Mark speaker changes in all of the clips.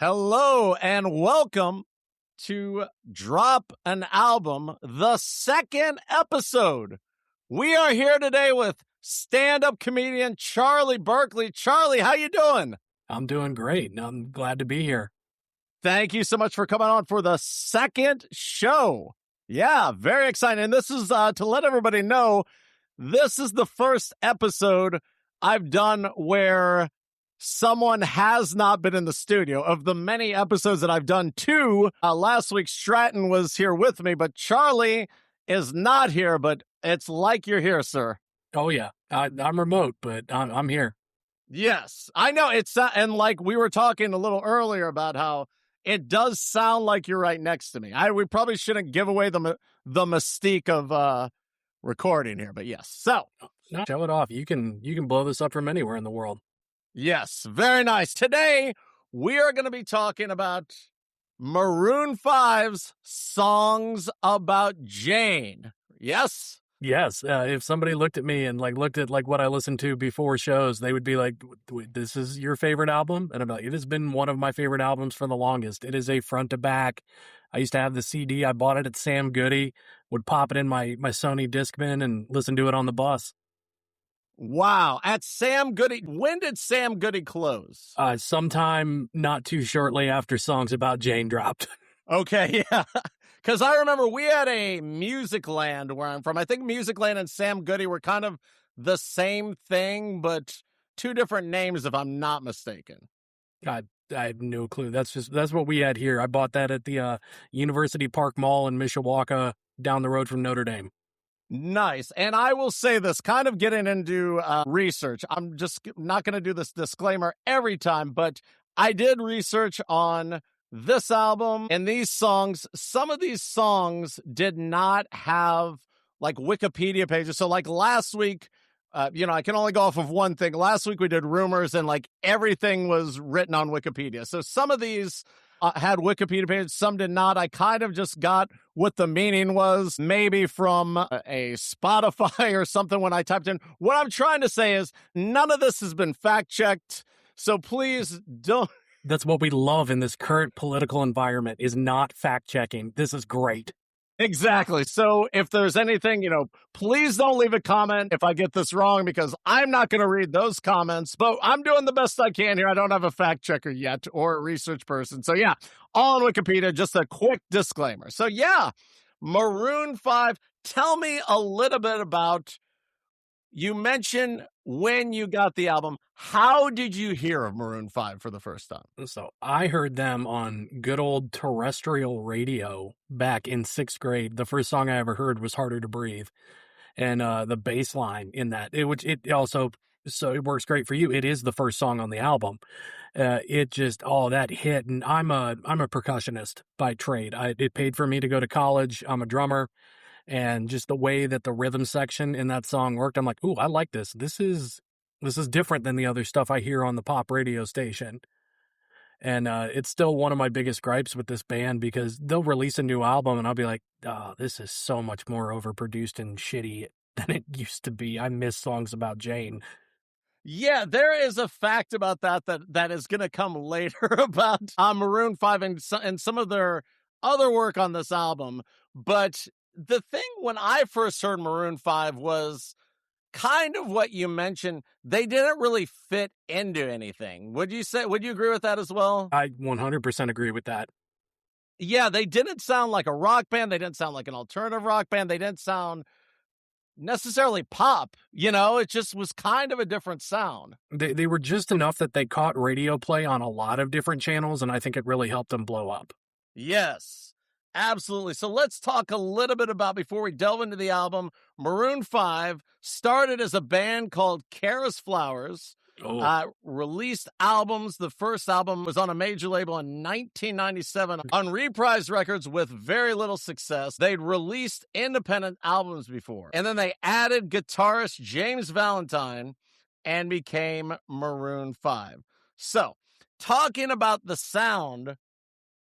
Speaker 1: Hello and welcome to Drop an Album, the second episode. We are here today with stand-up comedian Charlie Burkley. Charlie, how you doing?
Speaker 2: I'm doing great. I'm glad to be here.
Speaker 1: Thank you so much for coming on for the second show. Yeah, very exciting. And this is to let everybody know, this is the first episode I've done where someone has not been in the studio. Of the many episodes that I've done, two, last week Stratton was here with me, but Charlie is not here, but it's like you're here, sir.
Speaker 2: Oh, yeah. I'm remote, but I'm here.
Speaker 1: Yes, I know. It's and like we were talking a little earlier about how it does sound like you're right next to me. We probably shouldn't give away the mystique of recording here, but yes. So
Speaker 2: No, show it off. You can blow this up from anywhere in the world.
Speaker 1: yes, very nice. Today we are going to be talking about Maroon 5's Songs About Jane. Yes.
Speaker 2: Yes. If somebody looked at me and looked at what I listened to before shows, they would be like, "This is your favorite album?" And I'm like, "It has been one of my favorite albums for the longest. It is a front to back. I used to have the CD. I bought it at Sam Goody. Would pop it in my Sony Discman and listen to it on the bus."
Speaker 1: Wow. At Sam Goody. When did Sam Goody close?
Speaker 2: Sometime not too shortly after Songs About Jane dropped.
Speaker 1: Okay, yeah. Because I remember we had a Music Land where I'm from. I think Music Land and Sam Goody were kind of the same thing, but two different names, if I'm not mistaken.
Speaker 2: I have no clue. That's what we had here. I bought that at the University Park Mall in Mishawaka down the road from Notre Dame.
Speaker 1: Nice. And I will say this, kind of getting into research. I'm just not going to do this disclaimer every time, but I did research on this album and these songs. Some of these songs did not have like Wikipedia pages. So like last week, I can only go off of one thing. Last week we did rumors and like everything was written on Wikipedia. So some of these had Wikipedia pages, some did not. I kind of just got what the meaning was, maybe from a Spotify or something when I typed in. What I'm trying to say is none of this has been fact checked. So please don't.
Speaker 2: That's what we love in this current political environment, is not fact-checking. This is great.
Speaker 1: Exactly. So if there's anything, please don't leave a comment if I get this wrong, because I'm not going to read those comments, but I'm doing the best I can here. I don't have a fact checker yet or a research person. So yeah, all on Wikipedia, just a quick disclaimer. So yeah, Maroon 5, tell me a little bit about, you mentioned when you got the album. How did you hear of Maroon 5 for the first time?
Speaker 2: So I heard them on good old terrestrial radio back in 6th grade. The first song I ever heard was Harder to Breathe. And the bass line in that, it also, so it works great for you. It is the first song on the album. It just, that hit. And I'm a percussionist by trade. It paid for me to go to college. I'm a drummer. And just the way that the rhythm section in that song worked, I'm like, ooh, I like this. This is different than the other stuff I hear on the pop radio station. And it's still one of my biggest gripes with this band, because they'll release a new album and I'll be like, oh, this is so much more overproduced and shitty than it used to be. I miss Songs About Jane.
Speaker 1: Yeah, there is a fact about that is going to come later about Maroon 5 and some of their other work on this album. But the thing when I first heard Maroon 5 was kind of what you mentioned. They didn't really fit into anything. Would you agree with that as well?
Speaker 2: I 100% agree with that.
Speaker 1: Yeah, they didn't sound like a rock band. They didn't sound like an alternative rock band. They didn't sound necessarily pop. It just was kind of a different sound.
Speaker 2: They were just enough that they caught radio play on a lot of different channels, and I think it really helped them blow up.
Speaker 1: Yes. Absolutely. So let's talk a little bit about, before we delve into the album, Maroon 5 started as a band called Karis Flowers, released albums. The first album was on a major label in 1997 on Reprise Records with very little success. They'd released independent albums before, and then they added guitarist James Valentine and became Maroon 5. So talking about the sound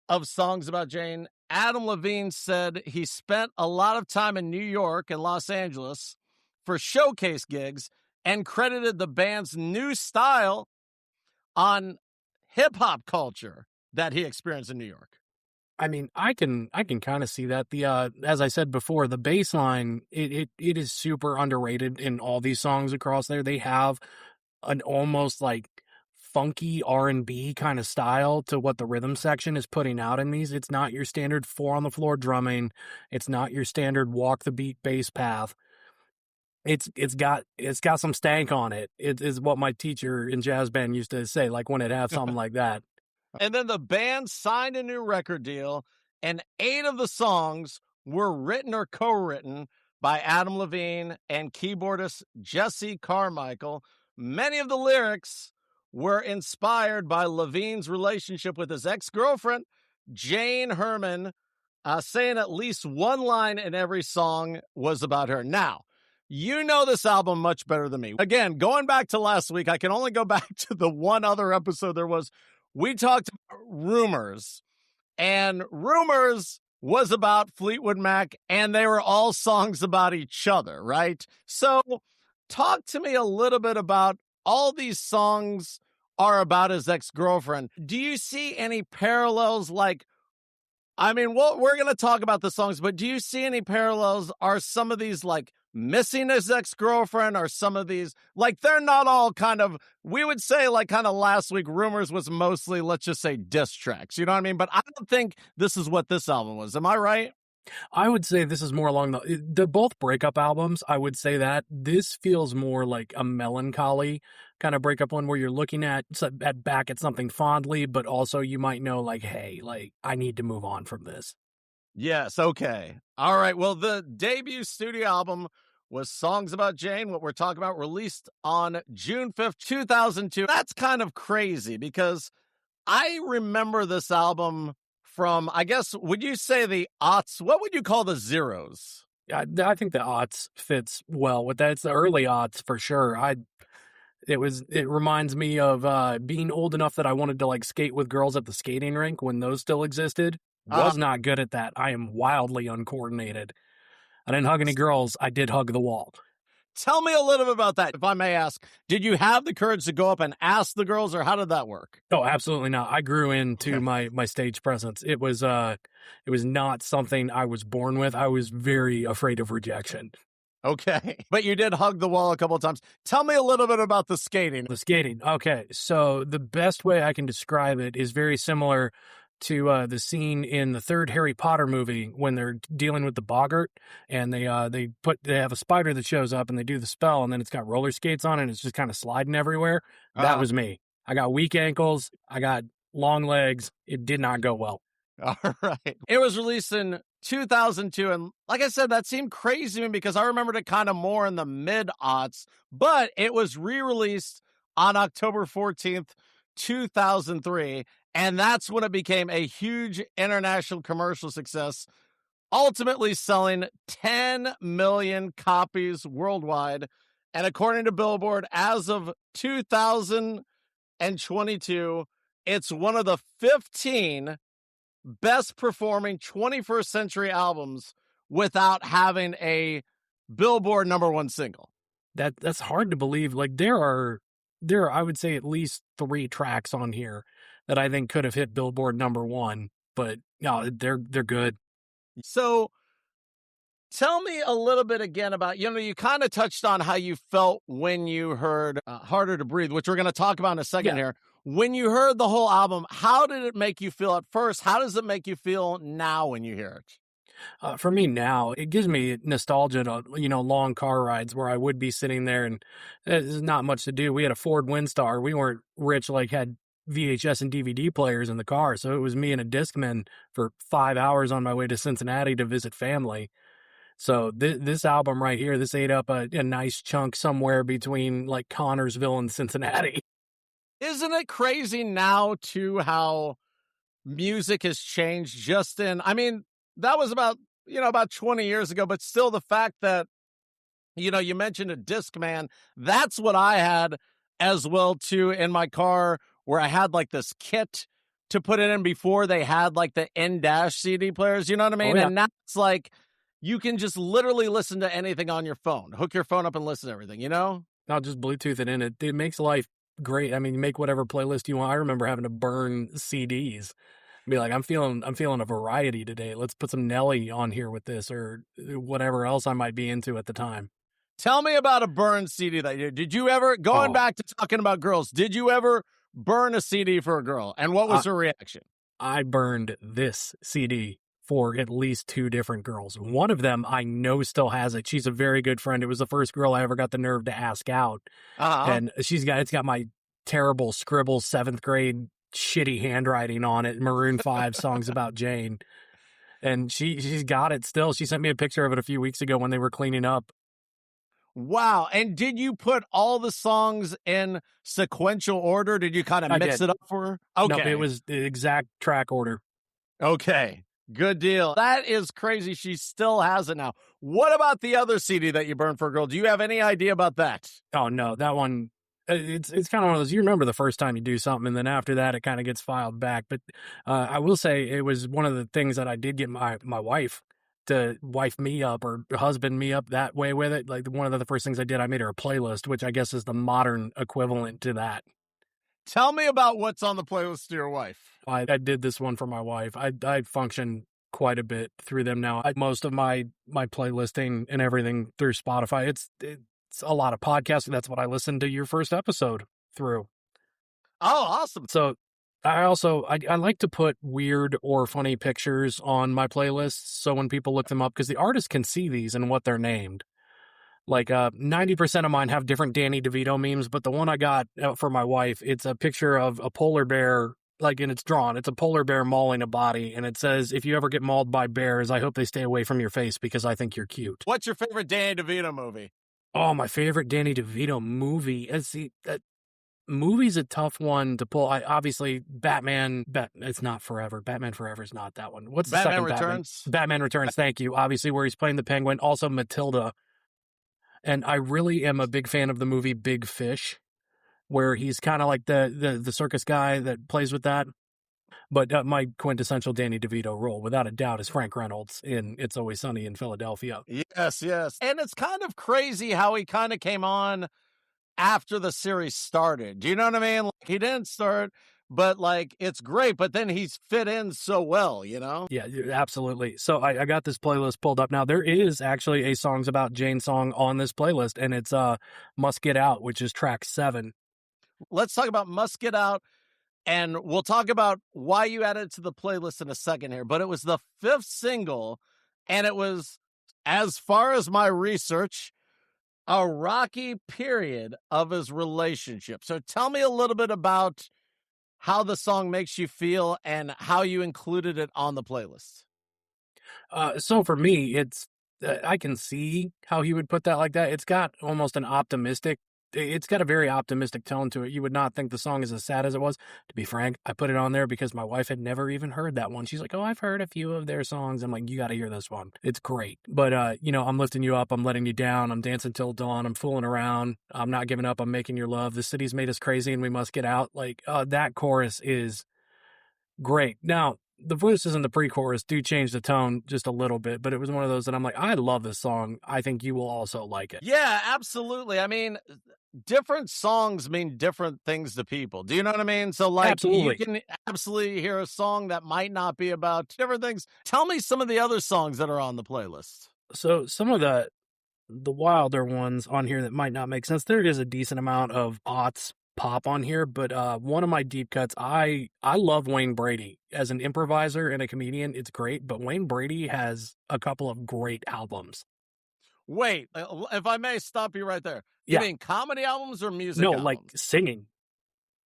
Speaker 1: of Songs About Jane, Adam Levine said he spent a lot of time in New York and Los Angeles for showcase gigs and credited the band's new style on hip-hop culture. that he experienced in New York.
Speaker 2: I mean, I can kind of see that. The as I said before, the bass line it is super underrated in all these songs across there. They have an almost like funky R&B kind of style to what the rhythm section is putting out in these. It's not your standard 4 on the floor drumming. It's not your standard walk the beat bass path. It's got some stank on it. It is what my teacher in jazz band used to say, like when it had something like that.
Speaker 1: And then the band signed a new record deal, and 8 of the songs were written or co-written by Adam Levine and keyboardist Jesse Carmichael. Many of the lyrics were inspired by Levine's relationship with his ex-girlfriend, Jane Herman, saying at least one line in every song was about her. Now, you know this album much better than me. Again, going back to last week, I can only go back to the one other episode there was. We talked about Rumors, and Rumors was about Fleetwood Mac, and they were all songs about each other, right? So talk to me a little bit about all these songs are about his ex-girlfriend. Do you see any parallels? Like, I mean, we're going to talk about the songs, but do you see any parallels? Are some of these like missing his ex-girlfriend? Or some of these, like, they're not all kind of, we would say like kind of last week, Rumors was mostly, let's just say, diss tracks. You know what I mean? But I don't think this is what this album was. Am I right?
Speaker 2: I would say this is more along the both breakup albums. I would say that this feels more like a melancholy kind of breakup one where you're looking at back at something fondly, but also you might know like, hey, like I need to move on from this.
Speaker 1: Yes. Okay. All right. Well, the debut studio album was Songs About Jane, what we're talking about, released on June 5th, 2002. That's kind of crazy because I remember this album from, I guess, would you say the aughts? What would you call the zeros?
Speaker 2: Yeah, I think the aughts fits well with that. It's the early aughts for sure. It reminds me of being old enough that I wanted to like skate with girls at the skating rink when those still existed. Was not good at that. I am wildly uncoordinated. I didn't hug any girls. I did hug the wall.
Speaker 1: Tell me a little bit about that, if I may ask. Did you have the courage to go up and ask the girls, or how did that work?
Speaker 2: Oh, absolutely not. I grew into my stage presence. It was not something I was born with. I was very afraid of rejection.
Speaker 1: Okay. But you did hug the wall a couple of times. Tell me a little bit about the skating.
Speaker 2: The skating. Okay. So the best way I can describe it is very similar to the scene in the third Harry Potter movie when they're dealing with the boggart and they have a spider that shows up and they do the spell and then it's got roller skates on and it's just kind of sliding everywhere. That was me. I got weak ankles. I got long legs. It did not go well.
Speaker 1: All right. It was released in 2002. And like I said, that seemed crazy to me because I remembered it kind of more in the mid-aughts, but it was re-released on October 14th, 2003. And that's when it became a huge international commercial success, ultimately selling 10 million copies worldwide. And according to Billboard, as of 2022, it's one of the 15 best performing 21st century albums without having a Billboard #1 single.
Speaker 2: That's hard to believe. Like there are I would say at least 3 tracks on here that I think could have hit Billboard #1, but no, they're good.
Speaker 1: So tell me a little bit again about, you kind of touched on how you felt when you heard Harder to Breathe, which we're going to talk about in a second here. When you heard the whole album, how did it make you feel at first? How does it make you feel now when you hear it?
Speaker 2: For me now, it gives me nostalgia to, long car rides where I would be sitting there and there's not much to do. We had a Ford Windstar. We weren't rich, like had VHS and DVD players in the car. So it was me and a Discman for 5 hours on my way to Cincinnati to visit family. So this album right here, this ate up a nice chunk somewhere between like Connorsville and Cincinnati.
Speaker 1: Isn't it crazy now too how music has changed just in, I mean, that was about 20 years ago, but still the fact that, you mentioned a Discman, that's what I had as well too in my car, where I had like this kit to put it in before they had like the in-dash CD players, you know what I mean?
Speaker 2: Oh, yeah.
Speaker 1: And now it's like, you can just literally listen to anything on your phone, hook your phone up and listen to everything,
Speaker 2: I'll just Bluetooth it in. It makes life great. I mean, you make whatever playlist you want. I remember having to burn CDs. Be like, I'm feeling a variety today. Let's put some Nelly on here with this or whatever else I might be into at the time.
Speaker 1: Tell me about a burn CD that you did. You ever, going
Speaker 2: Oh,
Speaker 1: back to talking about girls, did you ever burn a CD for a girl? And what
Speaker 2: I,
Speaker 1: was her reaction?
Speaker 2: I burned this CD for at least 2 different girls. One of them I know still has it. She's a very good friend. It was the first girl I ever got the nerve to ask out.
Speaker 1: Uh-huh.
Speaker 2: And it's got my terrible scribble 7th grade shitty handwriting on it. Maroon 5 songs about Jane. And she's got it still. She sent me a picture of it a few weeks ago when they were cleaning up.
Speaker 1: Wow. And did you put all the songs in sequential order? Did you kind of
Speaker 2: I
Speaker 1: mix
Speaker 2: did.
Speaker 1: it up for her?
Speaker 2: No,
Speaker 1: Okay.
Speaker 2: it was the exact track order.
Speaker 1: Okay. Good deal. That is crazy. She still has it now. What about the other CD that you burned for a girl? Do you have any idea about that?
Speaker 2: Oh no, that one. It's kind of one of those. You remember the first time you do something, and then after that, it kind of gets filed back. But I will say it was one of the things that I did get my wife to wife me up or husband me up that way with it. Like one of the first things I did, I made her a playlist, which I guess is the modern equivalent to that.
Speaker 1: Tell me about what's on the playlist to your wife.
Speaker 2: I did this one for my wife. I function quite a bit through them now. Most of my playlisting and everything through Spotify. It's a lot of podcasts. That's what I listened to your first episode through.
Speaker 1: Oh, awesome.
Speaker 2: So I like to put weird or funny pictures on my playlists. So when people look them up, because the artist can see these and what they're named. Like 90% of mine have different Danny DeVito memes, but the one I got for my wife, it's a picture of a polar bear, and it's drawn. It's a polar bear mauling a body, and it says, "If you ever get mauled by bears, I hope they stay away from your face because I think you're cute."
Speaker 1: What's your favorite Danny DeVito movie?
Speaker 2: Oh, my favorite Danny DeVito movie. See, that movie's a tough one to pull. Obviously Batman. It's not Forever. Batman Forever is not that one. What's the
Speaker 1: Batman
Speaker 2: second
Speaker 1: Returns?
Speaker 2: Batman Returns. Thank you. Obviously, where he's playing the Penguin. Also Matilda. And I really am a big fan of the movie Big Fish, where he's kind of like the circus guy that plays with that. But my quintessential Danny DeVito role, without a doubt, is Frank Reynolds in It's Always Sunny in Philadelphia.
Speaker 1: Yes, yes. And it's kind of crazy how he kind of came on after the series started. Do you know what I mean? Like, he didn't start, but like, it's great, but then he's fit in so well, you know?
Speaker 2: Yeah, absolutely. So I got this playlist pulled up now. There is actually a Songs About Jane song on this playlist, and it's Must Get Out, which is track 7.
Speaker 1: Let's talk about Must Get Out, and we'll talk about why you added it to the playlist in a second here, but it was the 5th single, and it was, as far as my research, a rocky period of his relationship. So tell me a little bit about how the song makes you feel and how you included it on the playlist.
Speaker 2: So for me, I can see how he would put that like that. It's got it's got a very optimistic tone to it. You would not think the song is as sad as it was. To be frank, I put it on there because my wife had never even heard that one. She's like, "Oh, I've heard a few of their songs." I'm like, "You got to hear this one. It's great." But I'm lifting you up, I'm letting you down, I'm dancing till dawn, I'm fooling around, I'm not giving up, I'm making your love. The city's made us crazy and we must get out. Like that chorus is great. Now, the verses and the pre-chorus do change the tone just a little bit, but it was one of those that I'm like, I love this song. I think you will also like it.
Speaker 1: Yeah, absolutely. I mean, different songs mean different things to people. Do you know what I mean? So like,
Speaker 2: Absolutely.
Speaker 1: you can absolutely hear a song that might not be about different things. Tell me some of the other songs that are on the playlist.
Speaker 2: So some of the wilder ones on here that might not make sense. There is a decent amount of aughts pop on here, but one of my deep cuts, I love Wayne Brady as an improviser and a comedian. It's great, but Wayne Brady has a couple of great albums.
Speaker 1: Wait, if I may stop you right there.
Speaker 2: Yeah.
Speaker 1: You mean comedy albums or music
Speaker 2: No,
Speaker 1: albums?
Speaker 2: like singing.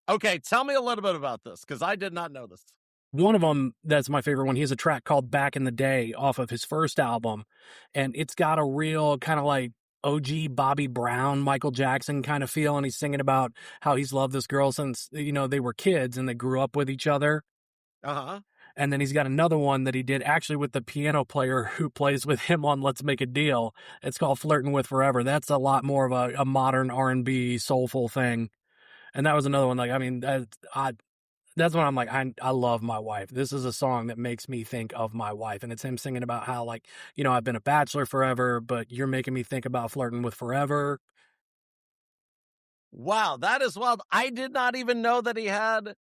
Speaker 1: Okay, tell me a little bit about this, because I did not know this.
Speaker 2: One of them, that's my favorite one. He has a track called Back in the Day off of his first album, and it's got a real kind of like OG Bobby Brown, Michael Jackson kind of feel, and he's singing about how he's loved this girl since, they were kids and they grew up with each other.
Speaker 1: Uh-huh.
Speaker 2: And then he's got another one that he did actually with the piano player who plays with him on Let's Make a Deal. It's called Flirting with Forever. That's a lot more of a modern R&B soulful thing. And that was another one. Like, I mean, that's when I'm like, I love my wife. This is a song that makes me think of my wife. And it's him singing about how, like, I've been a bachelor forever, but you're making me think about flirting with forever.
Speaker 1: Wow, that is wild. I did not even know that he had,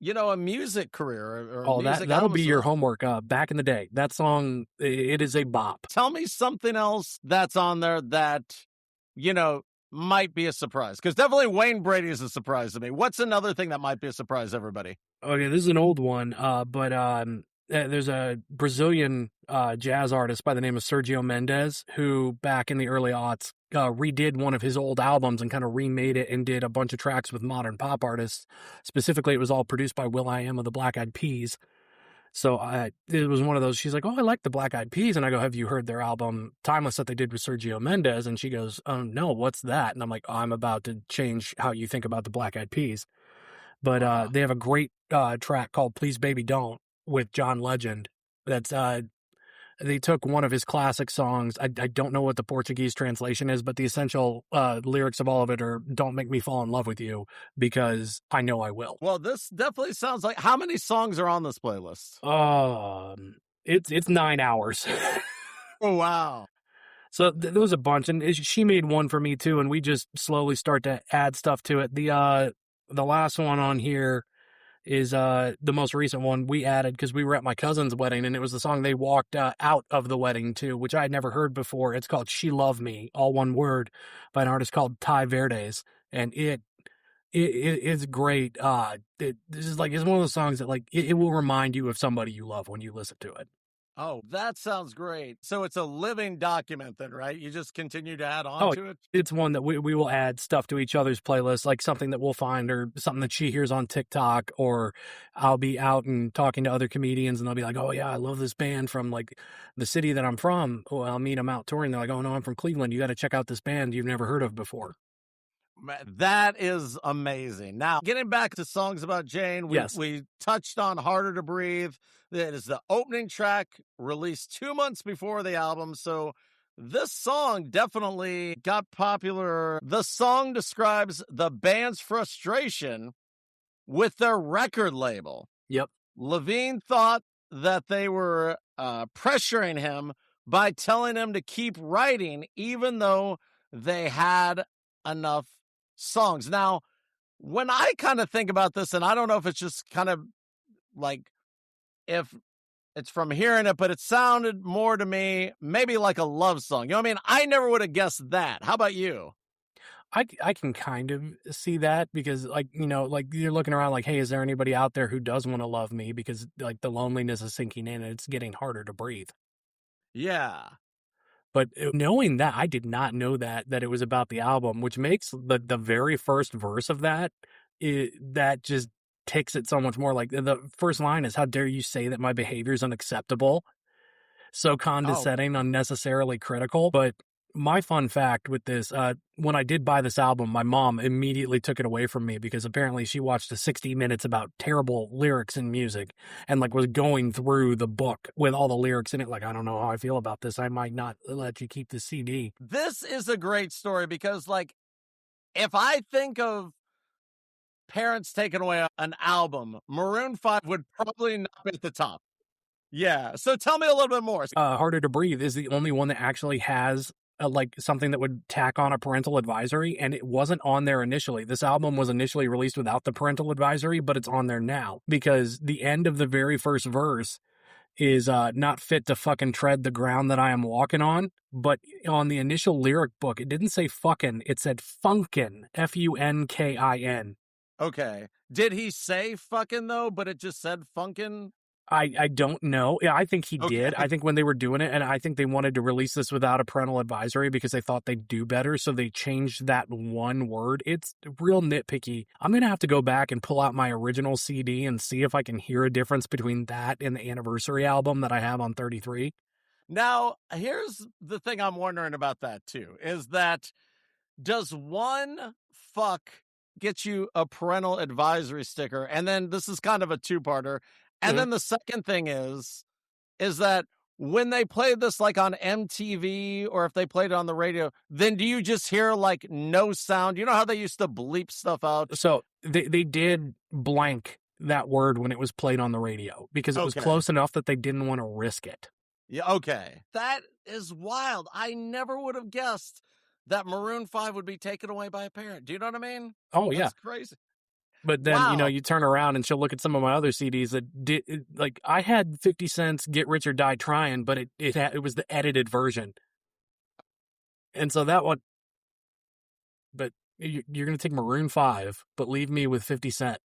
Speaker 1: a music career or
Speaker 2: Oh,
Speaker 1: music
Speaker 2: that'll be
Speaker 1: albums.
Speaker 2: your homework. Back in the day, that song, it is a bop.
Speaker 1: Tell me something else that's on there that, you know, might be a surprise. Because definitely Wayne Brady is a surprise to me. What's another thing that might be a surprise, everybody?
Speaker 2: Okay, this is an old one, but there's a Brazilian jazz artist by the name of Sergio Mendes who, back in the early aughts, redid one of his old albums and kind of remade it and did a bunch of tracks with modern pop artists. Specifically, it was all produced by will.i.am of the Black Eyed Peas. So it was one of those, she's like, oh, I like the Black Eyed Peas. And I go, have you heard their album Timeless that they did with Sergio Mendes? And she goes, oh, no, what's that? And I'm like, oh, I'm about to change how you think about the Black Eyed Peas. But they have a great track called Please Baby Don't with John Legend. That's they took one of his classic songs. I don't know what the Portuguese translation is, but the essential lyrics of all of it are "Don't make me fall in love with you because I know I will."
Speaker 1: Well, this definitely sounds like, how many songs are on this playlist?
Speaker 2: It's 9 hours.
Speaker 1: Oh, wow.
Speaker 2: So there was a bunch, and she made one for me too, and we just slowly start to add stuff to it. The last one on here is the most recent one we added because we were at my cousin's wedding, and it was the song they walked out of the wedding to, which I had never heard before. It's called "She Loved Me," all one word, by an artist called Ty Verdes, and it's great. This is like, it's one of those songs that, like, it will remind you of somebody you love when you listen to it.
Speaker 1: Oh, that sounds great. So it's a living document then, right? You just continue to add on to it?
Speaker 2: It's one that we will add stuff to each other's playlists, like something that we'll find or something that she hears on TikTok, or I'll be out and talking to other comedians and they'll be like, oh yeah, I love this band from like the city that I'm from. Oh, I'll meet them out touring. They're like, oh no, I'm from Cleveland. You got to check out this band you've never heard of before.
Speaker 1: That is amazing. Now, getting back to songs about Jane, we touched on Harder to Breathe. That is the opening track, released 2 months before the album. So this song definitely got popular. The song describes the band's frustration with their record label.
Speaker 2: Yep.
Speaker 1: Levine thought that they were pressuring him by telling him to keep writing, even though they had enough songs. Now, when I kind of think about this, and I don't know if it's just kind of like, if it's from hearing it, but it sounded more to me maybe like a love song. You know what I mean? I never would have guessed that. How about you?
Speaker 2: I can kind of see that because, like, like you're looking around like, hey, is there anybody out there who does want to love me? Because like the loneliness is sinking in and it's getting harder to breathe.
Speaker 1: Yeah.
Speaker 2: But knowing that, I did not know that it was about the album, which makes the very first verse of that, that just takes it so much more. Like, the first line is, how dare you say that my behavior is unacceptable? So condescending, unnecessarily critical. But my fun fact with this, when I did buy this album, my mom immediately took it away from me because apparently she watched a 60 Minutes about terrible lyrics and music and like was going through the book with all the lyrics in it. Like, I don't know how I feel about this. I might not let you keep the CD.
Speaker 1: This is a great story because, like, if I think of parents taking away an album, Maroon 5 would probably not be at the top. Yeah. So tell me a little bit more.
Speaker 2: Harder to Breathe is the only one that actually has like something that would tack on a parental advisory, and it wasn't on there initially. This album was initially released without the parental advisory, but it's on there now because the end of the very first verse is not fit to fucking tread the ground that I am walking on. But on the initial lyric book, it didn't say fucking, it said funkin, Funkin.
Speaker 1: Okay. Did he say fucking though, but it just said funkin'?
Speaker 2: I don't know. Yeah, I think he did. I think when they were doing it, and I think they wanted to release this without a parental advisory because they thought they'd do better, so they changed that one word. It's real nitpicky. I'm going to have to go back and pull out my original CD and see if I can hear a difference between that and the anniversary album that I have on 33.
Speaker 1: Now, here's the thing I'm wondering about that too, is that does one fuck get you a parental advisory sticker? And then this is kind of a two-parter. And then the second thing is that when they played this like on MTV or if they played it on the radio, then do you just hear like no sound? You know how they used to bleep stuff out?
Speaker 2: So they did blank that word when it was played on the radio because it was close enough that they didn't want to risk it.
Speaker 1: Yeah, okay. That is wild. I never would have guessed that Maroon 5 would be taken away by a parent. Do you know what I mean?
Speaker 2: Oh, yeah.
Speaker 1: That's crazy.
Speaker 2: But then,
Speaker 1: Wow.
Speaker 2: you turn around and she'll look at some of my other CDs that did, like, I had 50 Cent's Get Rich or Die Trying, but it was the edited version. And so that one, but you're going to take Maroon 5, but leave me with 50 Cent.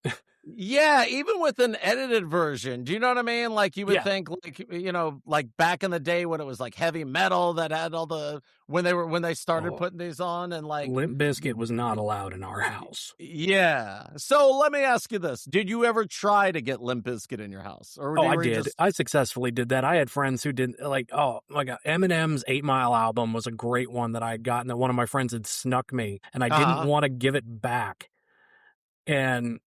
Speaker 1: Yeah, even with an edited version. Do you know what I mean? Like you would
Speaker 2: Yeah.
Speaker 1: think like back in the day when it was like heavy metal that had all the when they started
Speaker 2: Oh,
Speaker 1: putting these on and like
Speaker 2: Limp Bizkit was not allowed in our house.
Speaker 1: yeah. So let me ask you this. Did you ever try to get Limp Bizkit in your house? Or
Speaker 2: Oh, I
Speaker 1: were you
Speaker 2: did.
Speaker 1: just
Speaker 2: I successfully did that. I had friends who did oh my God, Eminem's 8 Mile album was a great one that I had gotten that one of my friends had snuck me and I didn't
Speaker 1: uh-huh.
Speaker 2: want to give it back. And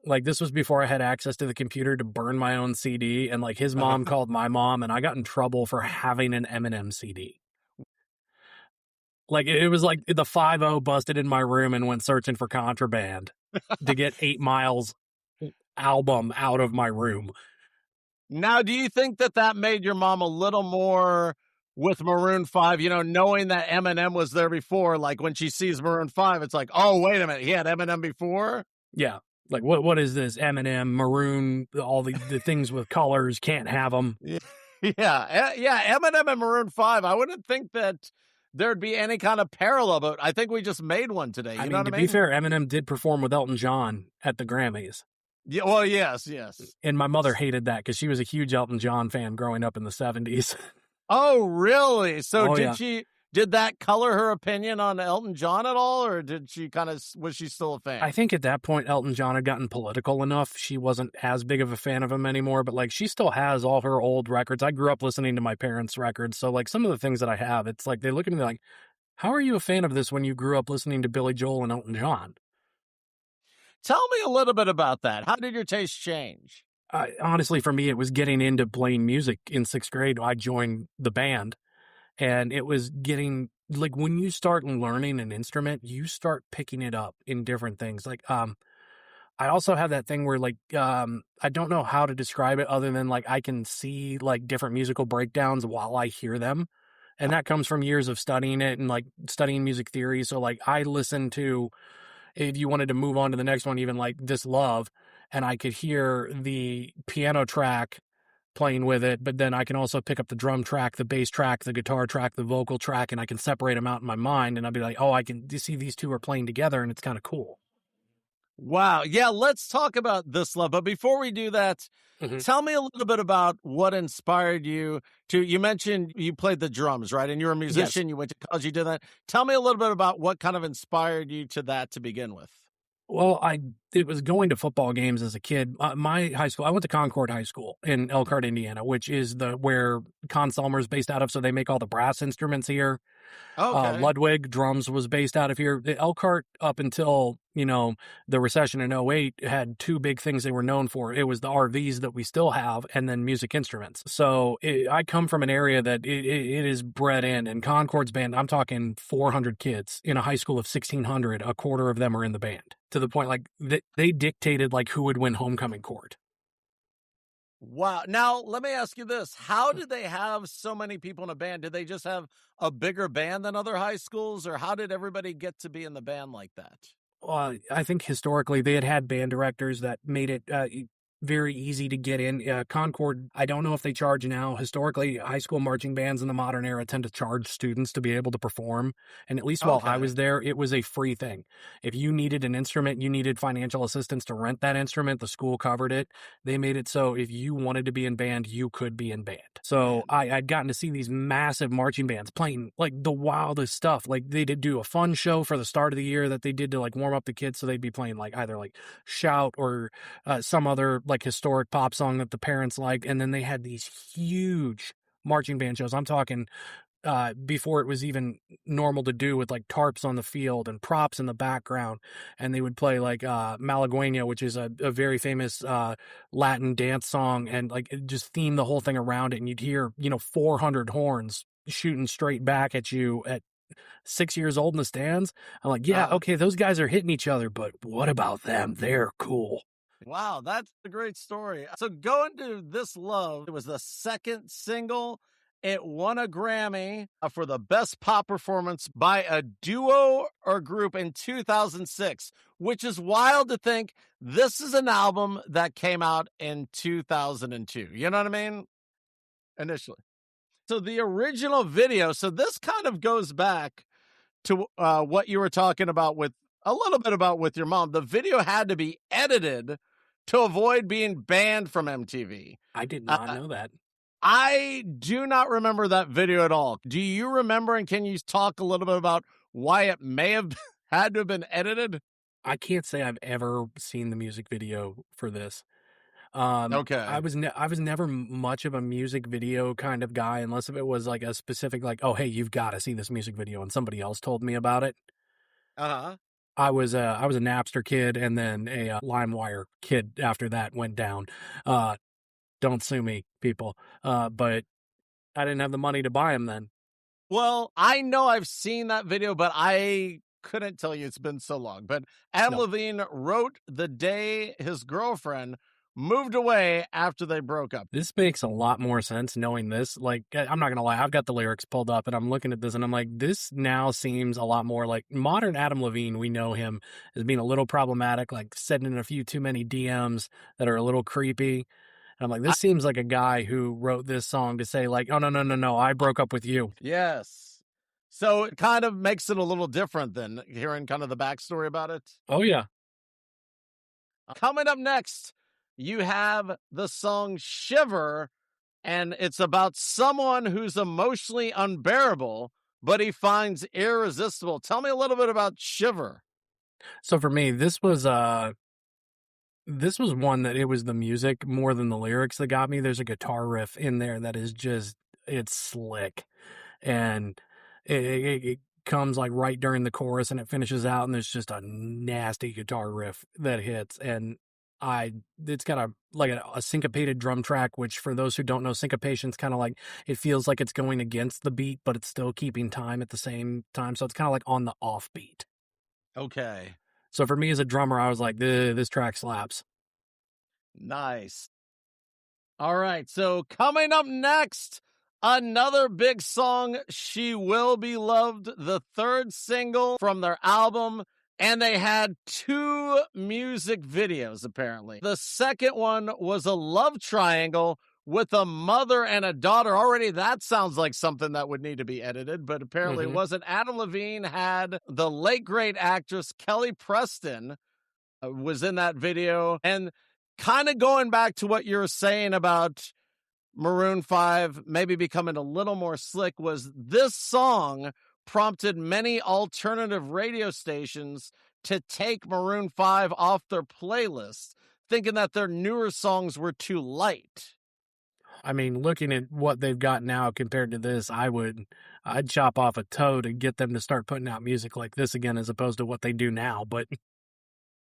Speaker 2: like this was before I had access to the computer to burn my own CD and like his mom
Speaker 1: Uh-huh.
Speaker 2: called my mom and I got in trouble for having an Eminem CD. Like it was like the 5-0 busted in my room and went searching for contraband to get 8 Miles album out of my room.
Speaker 1: Now, do you think that made your mom a little more with Maroon 5, knowing that Eminem was there before, like when she sees Maroon 5, it's like, "Oh, wait a minute, he had Eminem before?"
Speaker 2: Yeah. Like what is this? Eminem, Maroon, all the things with colors, can't have them.
Speaker 1: Yeah. Yeah, Eminem and Maroon 5. I wouldn't think that there'd be any kind of parallel, but I think we just made one today.
Speaker 2: I
Speaker 1: You know
Speaker 2: mean,
Speaker 1: what
Speaker 2: to
Speaker 1: I
Speaker 2: be
Speaker 1: mean?
Speaker 2: fair, Eminem did perform with Elton John at the Grammys.
Speaker 1: Yeah, well, yes.
Speaker 2: And my mother hated that because she was a huge Elton John fan growing up in the 70s.
Speaker 1: Oh, really? So
Speaker 2: Oh, yeah.
Speaker 1: did that color her opinion on Elton John at all, or did she was she still a fan?
Speaker 2: I think at that point, Elton John had gotten political enough. She wasn't as big of a fan of him anymore, but like she still has all her old records. I grew up listening to my parents' records. So like some of the things that I have, it's like they look at me like, how are you a fan of this when you grew up listening to Billy Joel and Elton John?
Speaker 1: Tell me a little bit about that. How did your taste change?
Speaker 2: Honestly, for me, it was getting into playing music in 6th grade. I joined the band and it was getting like when you start learning an instrument, you start picking it up in different things. Like, I also have that thing where like, I don't know how to describe it other than like I can see like different musical breakdowns while I hear them. And that comes from years of studying it and like studying music theory. So like I listen to, if you wanted to move on to the next one, even like This Love, and I could hear the piano track playing with it, but then I can also pick up the drum track, the bass track, the guitar track, the vocal track, and I can separate them out in my mind. And I'd be like, oh, I can see these two are playing together, and it's kind of cool.
Speaker 1: Wow. Yeah, let's talk about This Love. But before we do that, tell me a little bit about what inspired you you mentioned you played the drums, right? And you're a musician,
Speaker 2: Yes.
Speaker 1: you went to college, you did that. Tell me a little bit about what kind of inspired you to that to begin with.
Speaker 2: Well, it was going to football games as a kid. My high school, I went to Concord High School in Elkhart, Indiana, which is where Con Selmer's based out of. So they make all the brass instruments here.
Speaker 1: Okay.
Speaker 2: Ludwig Drums was based out of here. The Elkhart, up until, the recession in '08, had two big things they were known for. It was the RVs that we still have and then music instruments. So I come from an area that it is bred in. And Concord's band, I'm talking 400 kids in a high school of 1,600. A quarter of them are in the band to the point like they dictated like who would win homecoming court.
Speaker 1: Wow. Now, let me ask you this. How did they have so many people in a band? Did they just have a bigger band than other high schools, or how did everybody get to be in the band like that?
Speaker 2: I think historically they had band directors that made it very easy to get in. Concord, I don't know if they charge now. Historically, high school marching bands in the modern era tend to charge students to be able to perform. And at least while I was there, it was a free thing. If you needed an instrument, you needed financial assistance to rent that instrument, the school covered it. They made it so if you wanted to be in band, you could be in band. So I'd gotten to see these massive marching bands playing like the wildest stuff. Like they did do a fun show for the start of the year that they did to like warm up the kids. So they'd be playing like either like Shout or some other like historic pop song that the parents like. And then they had these huge marching band shows. I'm talking before it was even normal to do, with like tarps on the field and props in the background. And they would play like Malagueña, which is a very famous Latin dance song, and like it just theme the whole thing around it. And you'd hear, 400 horns shooting straight back at you at 6 years old in the stands. I'm like, yeah, okay, those guys are hitting each other, but what about them? They're cool.
Speaker 1: Wow, that's a great story. So going to This Love, it was the second single, It won a Grammy for the best pop performance by a duo or group in 2006, which is wild to think this is an album that came out in 2002. You know what I mean? Initially. So the original video, so this kind of goes back to what you were talking about with a little bit about with your mom. The video had to be edited to avoid being banned from MTV.
Speaker 2: I did not know that.
Speaker 1: I do not remember that video at all. Do you remember, and can you talk a little bit about why it may have had to have been edited?
Speaker 2: I can't say I've ever seen the music video for this.
Speaker 1: Okay.
Speaker 2: I was never much of a music video kind of guy, unless if it was like a specific, like, oh, hey, you've got to see this music video, and somebody else told me about it.
Speaker 1: Uh-huh.
Speaker 2: I was a Napster kid, and then a LimeWire kid after that went down. Don't sue me, people. But I didn't have the money to buy them then.
Speaker 1: Well, I know I've seen that video, but I couldn't tell you, it's been so long. But Adam Levine wrote the day his girlfriend moved away after they broke up.
Speaker 2: This makes a lot more sense knowing this. Like, I'm not going to lie, I've got the lyrics pulled up and I'm looking at this and I'm like, this now seems a lot more like modern Adam Levine. We know him as being a little problematic, like sending a few too many DMs that are a little creepy. And I'm like, this seems like a guy who wrote this song to say like, oh, no, I broke up with you.
Speaker 1: Yes. So it kind of makes it a little different than hearing kind of the backstory about it.
Speaker 2: Oh, yeah.
Speaker 1: Coming up next, you have the song Shiver, and it's about someone who's emotionally unbearable, but he finds irresistible. Tell me a little bit about Shiver.
Speaker 2: So for me, this was one that it was the music more than the lyrics that got me. There's a guitar riff in there that is just, it's slick. And it comes like right during the chorus and it finishes out and there's just a nasty guitar riff that hits. And it's got a syncopated drum track, which for those who don't know, syncopation is kind of like, it feels like it's going against the beat, but it's still keeping time at the same time. So it's kind of like on the off beat.
Speaker 1: Okay.
Speaker 2: So for me as a drummer, I was like, this track slaps.
Speaker 1: Nice. All right. So coming up next, another big song, She Will Be Loved, the third single from their album. And they had 2 music videos, apparently. The second one was a love triangle with a mother and a daughter. Already that sounds like something that would need to be edited, but apparently it wasn't. Adam Levine had the late great actress Kelly Preston was in that video. And kind of going back to what you were saying about Maroon 5 maybe becoming a little more slick, was this song prompted many alternative radio stations to take Maroon 5 off their playlist, thinking that their newer songs were too light.
Speaker 2: I mean, looking at what they've got now compared to this, I'd chop off a toe to get them to start putting out music like this again, as opposed to what they do now. But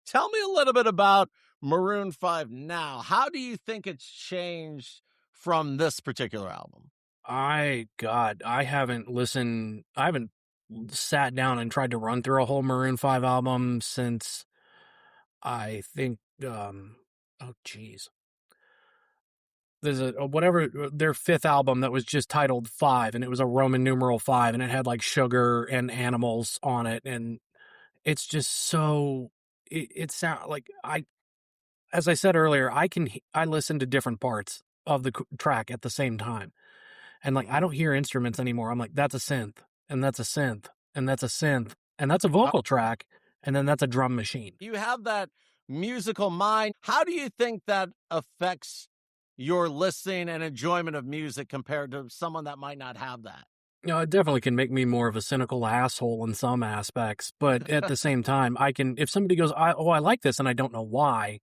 Speaker 1: tell me a little bit about Maroon 5 now. How do you think it's changed from this particular album?
Speaker 2: I haven't sat down and tried to run through a whole Maroon 5 album since I think, oh geez. There's their 5th album that was just titled 5, and it was a Roman numeral 5, and it had like sugar and animals on it, and it's just so, it sounds like, as I said earlier, I listen to different parts of the track at the same time. And like, I don't hear instruments anymore. I'm like, that's a synth, and that's a synth, and that's a synth, and that's a vocal track, and then that's a drum machine.
Speaker 1: You have that musical mind. How do you think that affects your listening and enjoyment of music compared to someone that might not have that?
Speaker 2: It definitely can make me more of a cynical asshole in some aspects, but at the same time, if somebody goes, I like this, and I don't know why,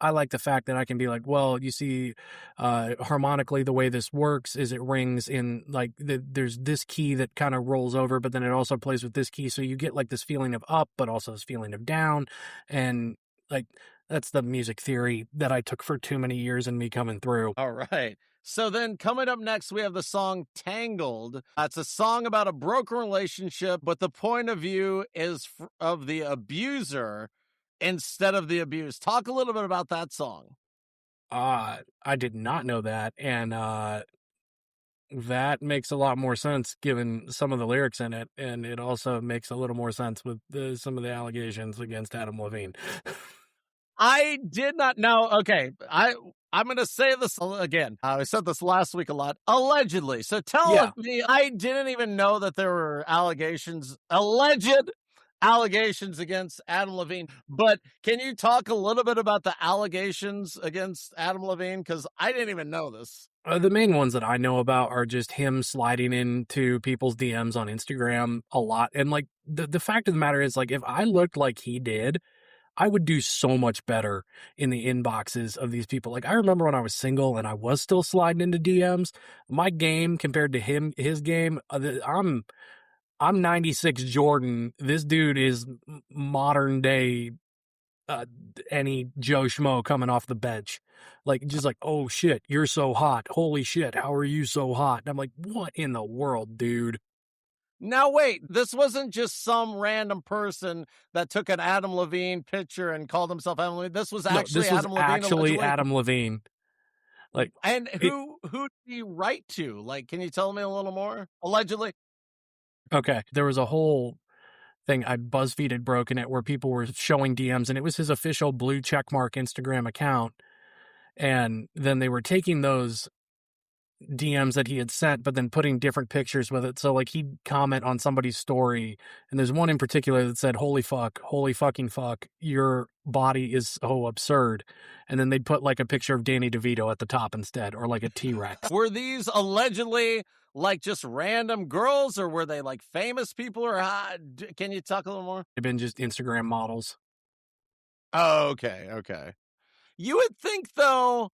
Speaker 2: I like the fact that I can be like, well, you see, harmonically, the way this works is it rings in, like, there's this key that kind of rolls over, but then it also plays with this key, so you get, like, this feeling of up, but also this feeling of down, and, like, that's the music theory that I took for too many years and me coming through.
Speaker 1: All right. So then coming up next, we have the song Tangled. It's a song about a broken relationship, but the point of view is of the abuser instead of the abused. Talk a little bit about that song.
Speaker 2: I did not know that, and That makes a lot more sense given some of the lyrics in it, and it also makes a little more sense with some of the allegations against Adam Levine.
Speaker 1: I did not know. Okay, I'm going to say this again. I said this last week a lot. Allegedly. So tell
Speaker 2: Yeah.
Speaker 1: me, I didn't even know that there were alleged allegations against Adam Levine. But can you talk a little bit about the allegations against Adam Levine? Because I didn't even know this.
Speaker 2: The main ones that I know about are just him sliding into people's DMs on Instagram a lot. And like the fact of the matter is, like, if I looked like he did, I would do so much better in the inboxes of these people. Like, I remember when I was single and I was still sliding into DMs, my game compared to his game, I'm 96 Jordan. This dude is modern day any Joe Schmo coming off the bench. Like, just like, oh shit, you're so hot. Holy shit, how are you so hot? And I'm like, what in the world, dude?
Speaker 1: Now, wait, this wasn't just some random person that took an Adam Levine picture and called himself Adam Levine. This was
Speaker 2: No,
Speaker 1: actually
Speaker 2: this was
Speaker 1: Adam Levine,
Speaker 2: actually
Speaker 1: allegedly.
Speaker 2: Adam Levine. Like,
Speaker 1: And
Speaker 2: it,
Speaker 1: who did he write to? Like, can you tell me a little more? Allegedly.
Speaker 2: okay, there was a whole thing. BuzzFeed had broken it where people were showing DMs, and it was his official blue checkmark Instagram account. And then they were taking those DMs that he had sent, but then putting different pictures with it. So like he'd comment on somebody's story, and there's one in particular that said, "Holy fuck, holy fucking fuck, your body is so absurd," and then they'd put like a picture of Danny DeVito at the top instead, or like a T-Rex.
Speaker 1: Were these allegedly like just random girls, or were they like famous people, or can you talk a little more?
Speaker 2: They've been just Instagram models.
Speaker 1: Oh, okay, okay. You would think though,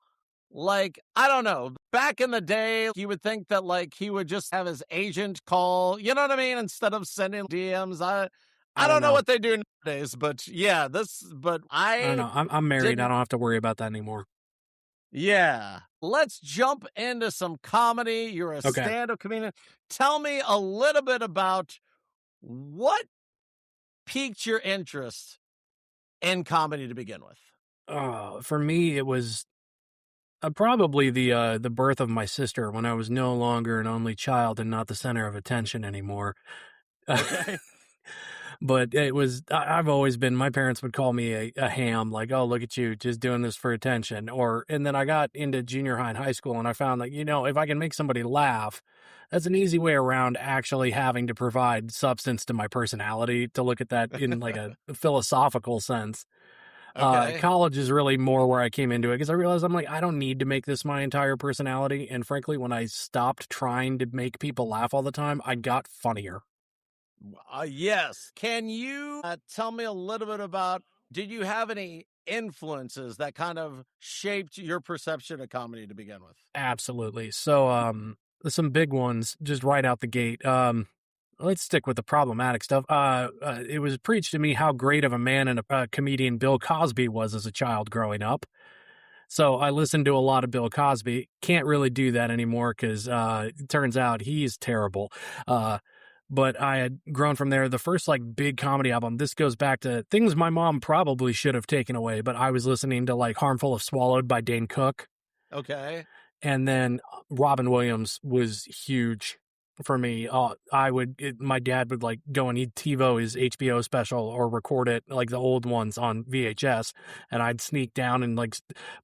Speaker 1: like, I don't know, back in the day, you would think that like he would just have his agent call, you know what I mean, instead of sending DMs. I
Speaker 2: I don't
Speaker 1: don't know
Speaker 2: know.
Speaker 1: what they do nowadays, but yeah, but
Speaker 2: I don't
Speaker 1: I
Speaker 2: know. I'm married. I
Speaker 1: didn't.
Speaker 2: don't have to worry about that anymore.
Speaker 1: Yeah. Let's jump into some comedy. You're a
Speaker 2: Okay.
Speaker 1: stand-up comedian. Tell me a little bit about what piqued your interest in comedy to begin with.
Speaker 2: For me, it was probably the birth of my sister when I was no longer an only child and not the center of attention anymore.
Speaker 1: Okay.
Speaker 2: But it was, I've always been, my parents would call me a ham, like, oh, look at you, just doing this for attention. And then I got into junior high and high school, and I found that, if I can make somebody laugh, that's an easy way around actually having to provide substance to my personality, to look at that in like a philosophical sense.
Speaker 1: Okay.
Speaker 2: College is really more where I came into it because I realized I'm like, I don't need to make this my entire personality. And frankly, when I stopped trying to make people laugh all the time, I got funnier.
Speaker 1: Yes. Can you tell me a little bit about, did you have any influences that kind of shaped your perception of comedy to begin with?
Speaker 2: Absolutely. So, some big ones just right out the gate. Let's stick with the problematic stuff. It was preached to me how great of a man and a comedian Bill Cosby was as a child growing up. So I listened to a lot of Bill Cosby. Can't really do that anymore because it turns out he's terrible. But I had grown from there. The first like big comedy album, this goes back to things my mom probably should have taken away, but I was listening to like Harmful if Swallowed by Dane Cook.
Speaker 1: Okay.
Speaker 2: And then Robin Williams was huge for me. My dad would like go and he'd TiVo his HBO special or record it, like the old ones on VHS. And I'd sneak down and like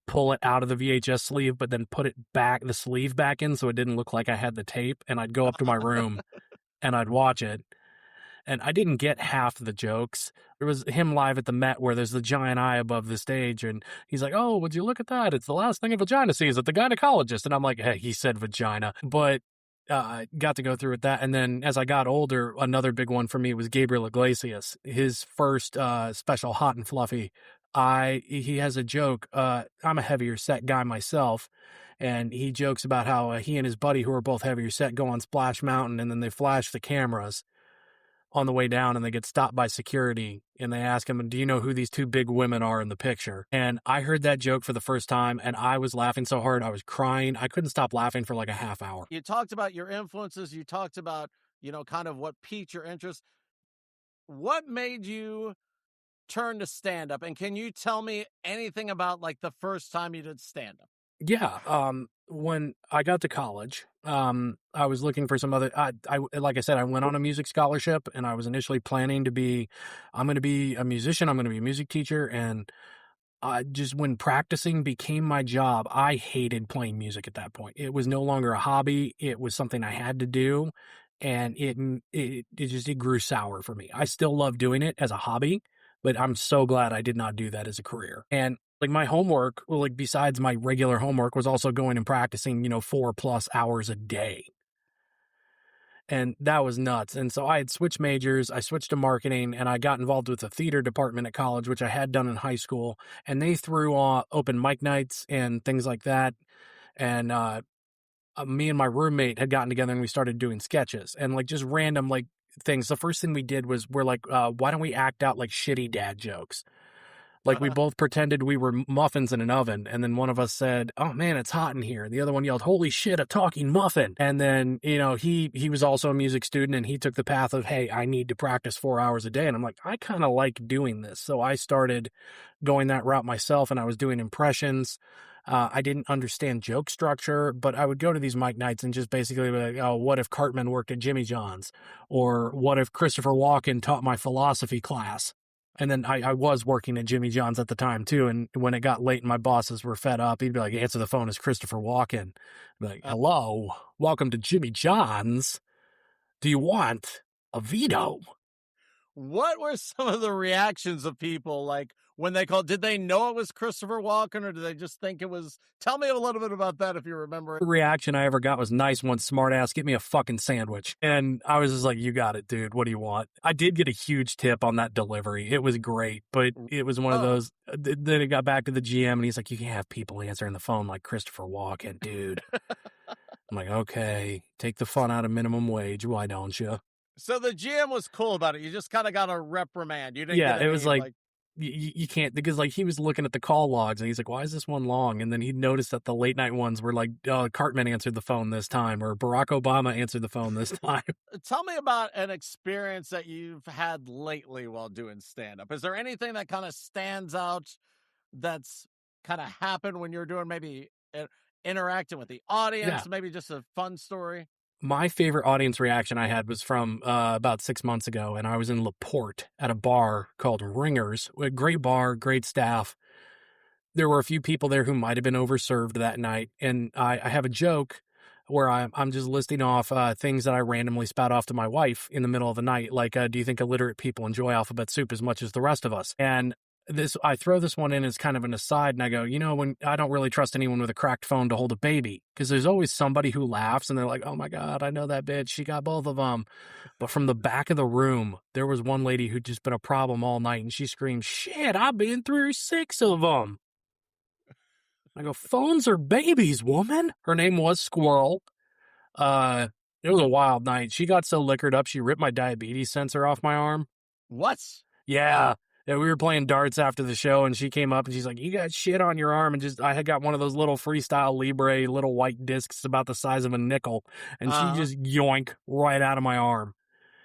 Speaker 2: pull it out of the VHS sleeve, but then put the sleeve back in so it didn't look like I had the tape. And I'd go up to my room and I'd watch it. And I didn't get half the jokes. There was him live at the Met where there's the giant eye above the stage, and he's like, "Oh, would you look at that? It's the last thing a vagina sees at the gynecologist." And I'm like, "Hey, he said vagina." But got to go through with that. And then as I got older, another big one for me was Gabriel Iglesias. His first special, Hot and Fluffy. He has a joke. I'm a heavier set guy myself. And he jokes about how he and his buddy, who are both heavier set, go on Splash Mountain, and then they flash the cameras on the way down, and they get stopped by security, and they ask him, "Do you know who these two big women are in the picture?" And I heard that joke for the first time, and I was laughing so hard I was crying. I couldn't stop laughing for like a half hour.
Speaker 1: You talked about your influences. You talked about, kind of what piqued your interest. What made you turn to stand up? And can you tell me anything about like the first time you did stand up?
Speaker 2: Yeah. When I got to college, I was looking for some other. Like I said, I went on a music scholarship, and I was initially planning to be. I'm going to be a musician. I'm going to be a music teacher, and just when practicing became my job, I hated playing music at that point. It was no longer a hobby. It was something I had to do. And it grew sour for me. I still love doing it as a hobby, but I'm so glad I did not do that as a career. And like my homework, well, like besides my regular homework, was also going and practicing, 4+ hours a day. And that was nuts. And so I had switched majors. I switched to marketing, and I got involved with the theater department at college, which I had done in high school. And they threw open mic nights and things like that. And me and my roommate had gotten together and we started doing sketches and like just random like things. The first thing we did was we're like, why don't we act out like shitty dad jokes? Like we both pretended we were muffins in an oven, and then one of us said, "Oh man, it's hot in here." The other one yelled, "Holy shit, a talking muffin!" And then he was also a music student, and he took the path of, "Hey, I need to practice 4 hours a day." And I'm like, I kind of like doing this, so I started going that route myself, and I was doing impressions. I didn't understand joke structure, but I would go to these mic nights and just basically be like, "Oh, what if Cartman worked at Jimmy John's?" Or what if Christopher Walken taught my philosophy class? And then I was working at Jimmy John's at the time too. And when it got late and my bosses were fed up, he'd be like, "Answer the phone, it's Christopher Walken." I'd be like, "Hello, welcome to Jimmy John's. Do you want a veto?"
Speaker 1: What were some of the reactions of people like when they called? Did they know it was Christopher Walken, or did they just think it was? Tell me a little bit about that if you remember it.
Speaker 2: The reaction I ever got was, "Nice one, smartass. Get me a fucking sandwich." And I was just like, "You got it, dude. What do you want?" I did get a huge tip on that delivery. It was great, but it was one of
Speaker 1: Oh,
Speaker 2: those. Then it got back to the GM, and he's like, "You can't have people answering the phone like Christopher Walken, dude." I'm like, "Okay, take the fun out of minimum wage. Why don't you?"
Speaker 1: so the GM was cool about it. You just kind of got a reprimand. You didn't
Speaker 2: Yeah,
Speaker 1: get
Speaker 2: it was
Speaker 1: any
Speaker 2: like
Speaker 1: like.
Speaker 2: you can't, because like he was looking at the call logs and he's like, "Why is this one long?" And then he noticed that the late night ones were like, Cartman answered the phone this time, or Barack Obama answered the phone this time.
Speaker 1: Tell me about an experience that you've had lately while doing stand up. Is there anything that kind of stands out that's kind of happened when you're doing maybe interacting with the
Speaker 2: Yeah.
Speaker 1: audience, maybe just a fun story?
Speaker 2: My favorite audience reaction I had was from about 6 months ago, and I was in LaPorte at a bar called Ringers. A great bar, great staff. There were a few people there who might have been overserved that night, and I have a joke where I'm just listing off things that I randomly spout off to my wife in the middle of the night, like, "Do you think illiterate people enjoy alphabet soup as much as the rest of us?" And I throw this one in as kind of an aside, and I go, when I don't really trust anyone with a cracked phone to hold a baby, because there's always somebody who laughs and they're like, "Oh my God, I know that bitch. She got both of them." But from the back of the room, there was one lady who'd just been a problem all night, and she screamed, "Shit, I've been through 6 of them." I go, "Phones are babies, woman." Her name was Squirrel. Uh, it was a wild night. She got so liquored up, she ripped my diabetes sensor off my arm.
Speaker 1: What?
Speaker 2: Yeah. Yeah, we were playing darts after the show, and she came up and she's like, "You got shit on your arm." And I had got one of those little Freestyle Libre little white discs about the size of a nickel, and she
Speaker 1: Uh,
Speaker 2: just yoink right out of my arm.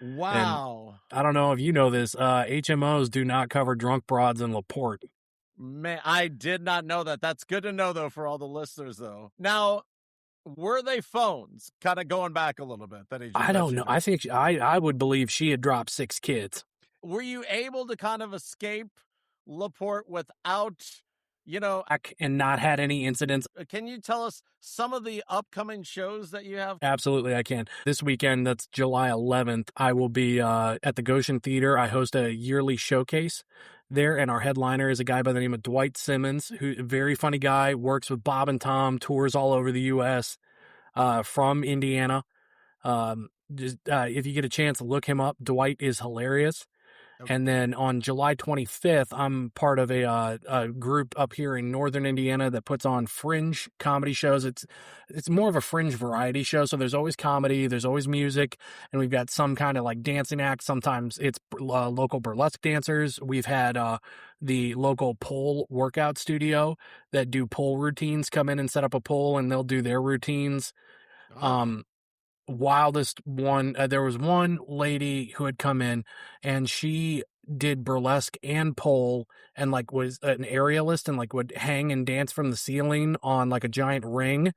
Speaker 2: And
Speaker 1: wow.
Speaker 2: I don't know if you know this, HMOs do not cover drunk broads in LaPorte.
Speaker 1: Man, I did not know that. That's good to know, though, for all the listeners, though. Now, were they phones? Kind of going back a little bit
Speaker 2: I
Speaker 1: that
Speaker 2: don't
Speaker 1: she
Speaker 2: know.
Speaker 1: dropped.
Speaker 2: I think I would believe she had dropped 6 kids.
Speaker 1: Were you able to kind of escape Laporte without, you know,
Speaker 2: And not had any incidents.
Speaker 1: can you tell us some of the upcoming shows that you have?
Speaker 2: Absolutely, I can. This weekend, that's July 11th, I will be at the Goshen Theater. I host a yearly showcase there, and our headliner is a guy by the name of Dwight Simmons, who a very funny guy, works with Bob and Tom, tours all over the U.S., from Indiana. If you get a chance, look him up. Dwight is hilarious.
Speaker 1: Okay.
Speaker 2: And then on July 25th, I'm part of a group up here in northern Indiana that puts on fringe comedy shows. It's more of a fringe variety show. So there's always comedy, there's always music, and we've got some kind of like dancing act. Sometimes it's local burlesque dancers. We've had the local pole workout studio that do pole routines come in and set up a pole, and they'll do their routines.
Speaker 1: Ah,
Speaker 2: Um, Wildest one, there was one lady who had come in, and she did burlesque and pole and like was an aerialist and like would hang and dance from the ceiling on like a giant ring.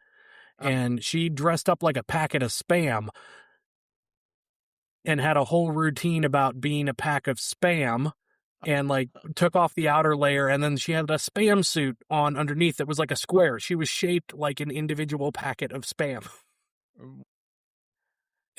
Speaker 2: And she dressed up like a packet of spam and had a whole routine about being a pack of spam and like took off the outer layer, and then she had a spam suit on underneath that was like a square. She was shaped like an individual packet of spam.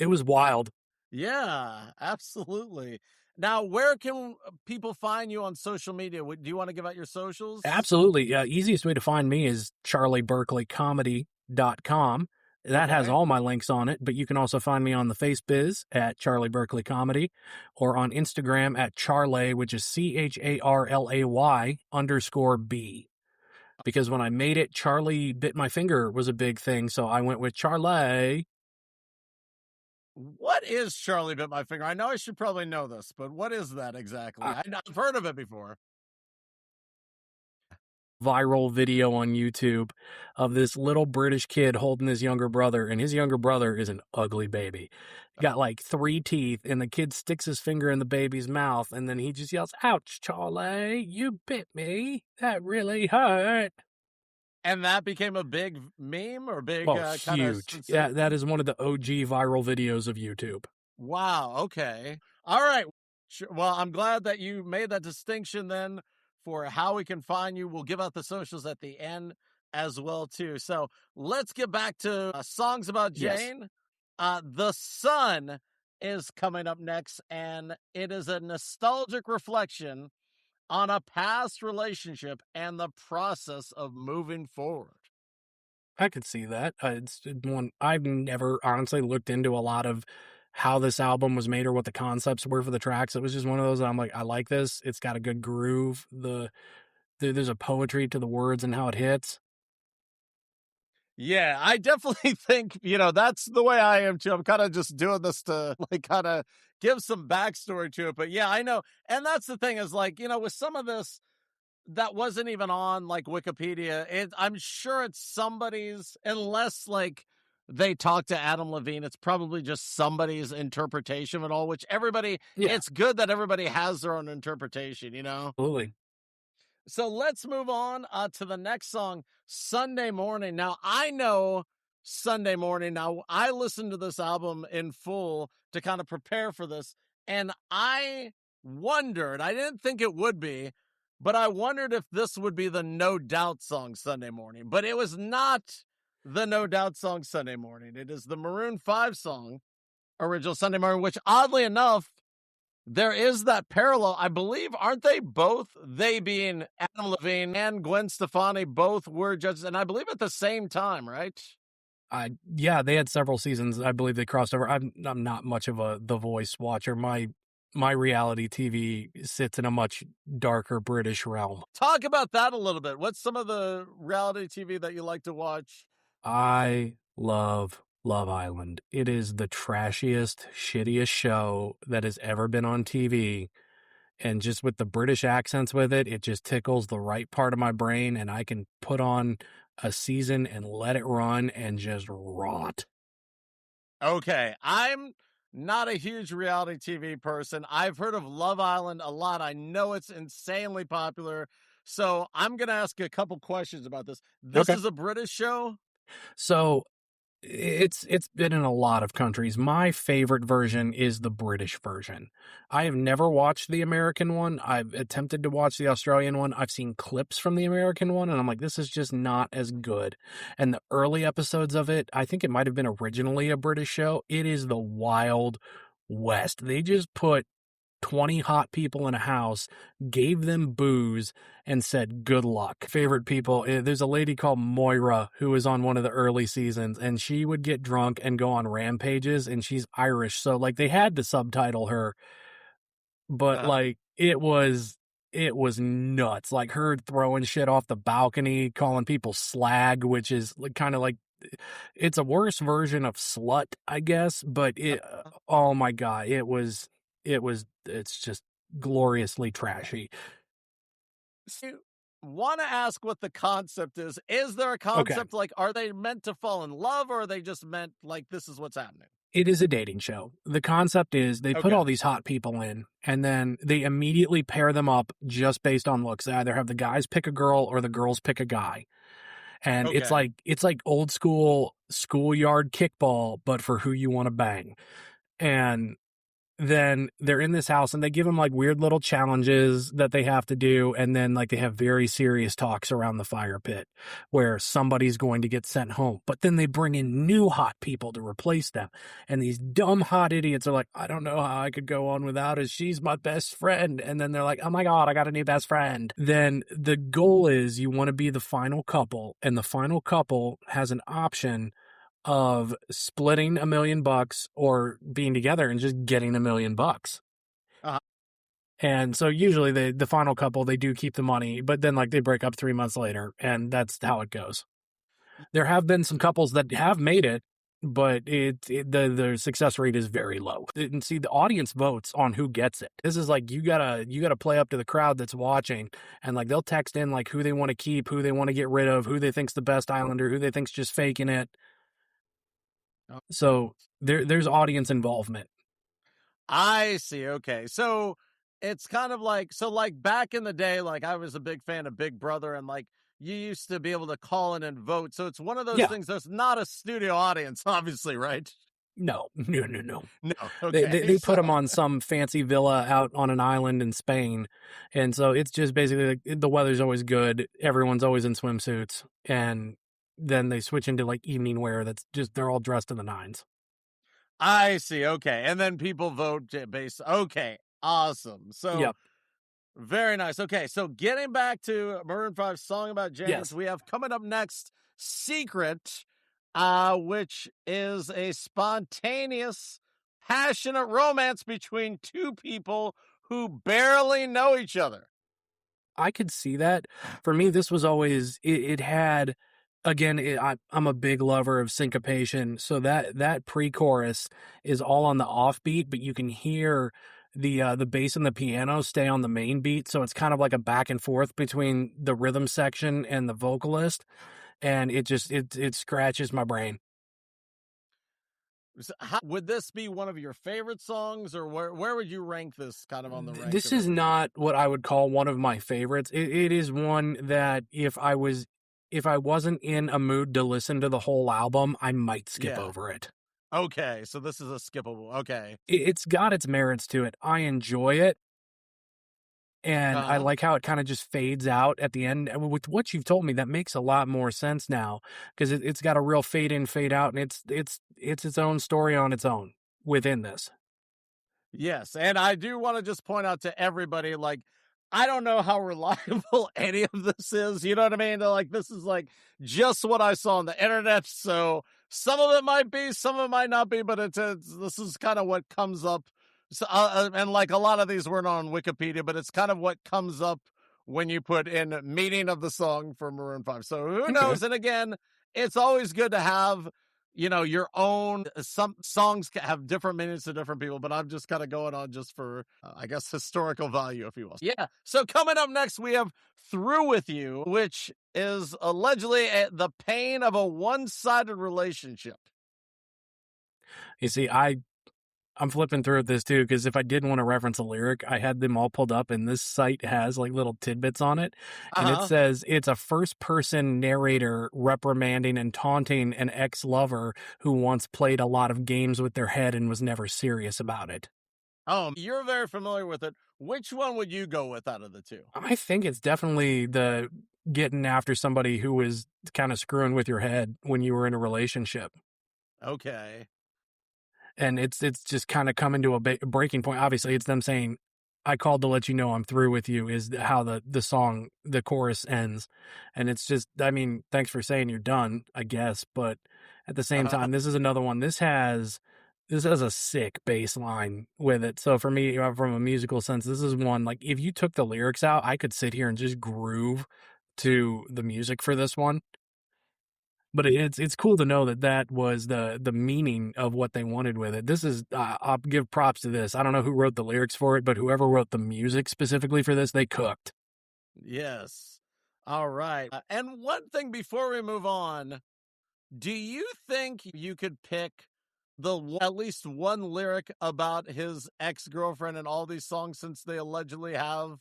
Speaker 2: It was wild.
Speaker 1: Yeah, absolutely. Now, where can people find you on social media? Do you want to give out your socials?
Speaker 2: Absolutely. Easiest way to find me is charlieburkleycomedy.com. That has
Speaker 1: Okay.
Speaker 2: all my links on it, but you can also find me on the FaceBiz at Charlie Burkley Comedy or on Instagram at Charlay, which is CHARLAY_B. Because when I made it, Charlie bit my finger was a big thing, so I went with Charlay.
Speaker 1: What is Charlie Bit My Finger? I know I should probably know this, but what is that exactly?
Speaker 2: Uh,
Speaker 1: I've heard of it before.
Speaker 2: Viral video on YouTube of this little British kid holding his younger brother, and his younger brother is an ugly baby. He got like 3 teeth, and the kid sticks his finger in the baby's mouth, and then he just yells, "Ouch, Charlie, you bit me. That really hurt."
Speaker 1: And that became a big meme or big
Speaker 2: Oh,
Speaker 1: kind of
Speaker 2: huge. Yeah,
Speaker 1: sensation?
Speaker 2: that is one of the OG viral videos of YouTube.
Speaker 1: Wow. Okay. All right. Well, I'm glad that you made that distinction then for how we can find you. We'll give out the socials at the end as well too. So let's get back to songs about
Speaker 2: Yes.
Speaker 1: Jane. The Sun is coming up next, and it is a nostalgic reflection on a past relationship and the process of moving forward.
Speaker 2: I could see that. It's one I've never honestly looked into a lot of how this album was made or what the concepts were for the tracks. It was just one of those that I'm like, I like this. It's got a good groove. There's a poetry to the words and how it hits.
Speaker 1: Yeah, I definitely think, that's the way I am too. I'm kind of just doing this to like kind of give some backstory to it. But yeah, I know. And that's the thing is like, with some of this that wasn't even on like Wikipedia, I'm sure it's somebody's, unless like they talk to Adam Levine, it's probably just somebody's interpretation of it all, which
Speaker 2: Yeah,
Speaker 1: it's good that everybody has their own interpretation.
Speaker 2: absolutely.
Speaker 1: So let's move on to the next song, Sunday Morning. Now, I know Sunday Morning. Now, I listened to this album in full to kind of prepare for this, and I wondered, I didn't think it would be, but I wondered if this would be the No Doubt song, Sunday Morning. But it was not the No Doubt song, Sunday Morning. It is the Maroon 5 song, original Sunday Morning, which oddly enough, there is that parallel. I believe, aren't they both, they being Adam Levine and Gwen Stefani, both were judges, and I believe at the same time, right?
Speaker 2: Yeah, they had several seasons. I believe they crossed over. I'm not much of a The Voice watcher. My reality TV sits in a much darker British realm.
Speaker 1: Talk about that a little bit. What's some of the reality TV that you like to watch?
Speaker 2: I love Love Island. It is the trashiest, shittiest show that has ever been on TV. And just with the British accents with it, it just tickles the right part of my brain, and I can put on a season and let it run and just rot.
Speaker 1: Okay, I'm not a huge reality TV person. I've heard of Love Island a lot. I know it's insanely popular. So I'm going to ask a couple questions about this. This
Speaker 2: Okay.
Speaker 1: is a British show?
Speaker 2: So it's been in a lot of countries. My favorite version is the British version. I have never watched the American one. I've attempted to watch the Australian one. I've seen clips from the American one, and I'm like, this is just not as good. And the early episodes of it, I think it might have been originally a British show. It is the Wild West. They just put 20 hot people in a house, gave them booze, and said, good luck. Favorite people, there's a lady called Moira who was on one of the early seasons, and she would get drunk and go on rampages, and she's Irish. So, like, they had to subtitle her, but, like, it was nuts. Like, her throwing shit off the balcony, calling people slag, which is kind of like, it's a worse version of slut, I guess, but oh my God, it's just gloriously trashy.
Speaker 1: So, want to ask what the concept is. Is there a
Speaker 2: Okay.
Speaker 1: concept like, are they meant to fall in love, or are they just meant like this is what's happening?
Speaker 2: It is a dating show. The concept is they put
Speaker 1: Okay.
Speaker 2: all these hot people in, and then they immediately pair them up just based on looks. They either have the guys pick a girl or the girls pick a guy. And
Speaker 1: Okay.
Speaker 2: it's like old school schoolyard kickball, but for who you want to bang. And then they're in this house and they give them like weird little challenges that they have to do. And then like they have very serious talks around the fire pit where somebody's going to get sent home. But then they bring in new hot people to replace them. And these dumb hot idiots are like, I don't know how I could go on without her. She's my best friend. And then they're like, oh my God, I got a new best friend. Then the goal is you want to be the final couple. And the final couple has an option of splitting $1 million or being together and just getting $1 million.
Speaker 1: Uh-huh.
Speaker 2: And so usually the final couple, they do keep the money, but then like they break up 3 months later, and that's how it goes. There have been some couples that have made it, but the success rate is very low. And see, the audience votes on who gets it. This is like you gotta play up to the crowd that's watching, and like they'll text in like who they want to keep, who they want to get rid of, who they think's the best Islander, who they think's just faking it. So there's audience involvement.
Speaker 1: I see. Okay. So it's kind of like, so like back in the day, like I was a big fan of Big Brother, and like you used to be able to call in and vote. So it's one of those
Speaker 2: Yeah.
Speaker 1: things. There's not a studio audience, obviously, right?
Speaker 2: No.
Speaker 1: No.
Speaker 2: They
Speaker 1: Okay.
Speaker 2: put them
Speaker 1: So,
Speaker 2: on some fancy villa out on an island in Spain, and so it's just basically like the weather's always good. Everyone's always in swimsuits, and then they switch into like evening wear. That's just they're all dressed in the nines.
Speaker 1: I see. Okay. And then people vote based. Okay. Awesome. So
Speaker 2: Yep.
Speaker 1: very nice. Okay. So getting back to Maroon 5's Song About James,
Speaker 2: Yes.
Speaker 1: we have coming up next Secret, which is a spontaneous, passionate romance between two people who barely know each other.
Speaker 2: I could see that. For me, this was always it had again. I'm a big lover of syncopation, so that pre-chorus is all on the offbeat, but you can hear the bass and the piano stay on the main beat, so it's kind of like a back and forth between the rhythm section and the vocalist, and it scratches my brain.
Speaker 1: So would this be one of your favorite songs, or where would you rank this kind of on the rank
Speaker 2: This
Speaker 1: of
Speaker 2: is
Speaker 1: everything?
Speaker 2: not what I would call one of my favorites. It is one that if I wasn't in a mood to listen to the whole album, I might skip
Speaker 1: Yeah.
Speaker 2: over it.
Speaker 1: Okay. So this is a skippable. Okay.
Speaker 2: It's got its merits to it. I enjoy it, and I
Speaker 1: Uh-huh.
Speaker 2: like how it kind of just fades out at the end. And with what you've told me, that makes a lot more sense now because it's got a real fade in, fade out, and it's its own story on its own within this.
Speaker 1: Yes, and I do wanna just point out to everybody, like, I don't know how reliable any of this is, you know what I mean? Like, this is, like, just what I saw on the internet, so some of it might be, some of it might not be, but it's this is kinda what comes up. So, and, like, a lot of these weren't on Wikipedia, but it's kind of what comes up when you put in meaning of the song for Maroon 5. So who
Speaker 2: Okay.
Speaker 1: knows? And again, it's always good to have, your own. Some songs have different meanings to different people, but I'm just kind of going on just for, I guess, historical value, if you will. Yeah. So coming up next, we have Through With You, which is allegedly the pain of a one-sided relationship.
Speaker 2: You see, I'm flipping through this too because if I did want to reference a lyric, I had them all pulled up, and this site has like little tidbits on it, and it
Speaker 1: Uh-huh.
Speaker 2: says it's a first-person narrator reprimanding and taunting an ex-lover who once played a lot of games with their head and was never serious about it.
Speaker 1: Oh, you're very familiar with it. Which one would you go with out of the two?
Speaker 2: I think it's definitely the getting after somebody who was kind of screwing with your head when you were in a relationship.
Speaker 1: Okay.
Speaker 2: And it's just kind of coming to a breaking point. Obviously, it's them saying, "I called to let you know I'm through with you," is how the song, the chorus ends. And it's just, I mean, thanks for saying you're done, I guess. But at the same
Speaker 1: Uh-huh.
Speaker 2: time, this is another one. This has a sick bass line with it. So for me, from a musical sense, this is one, like, if you took the lyrics out, I could sit here and just groove to the music for this one. But it's cool to know that that was the meaning of what they wanted with it. This is I'll give props to this. I don't know who wrote the lyrics for it, but whoever wrote the music specifically for this, they cooked.
Speaker 1: Yes. All right. And one thing before we move on, do you think you could pick at least one lyric about his ex-girlfriend in all these songs, since they allegedly have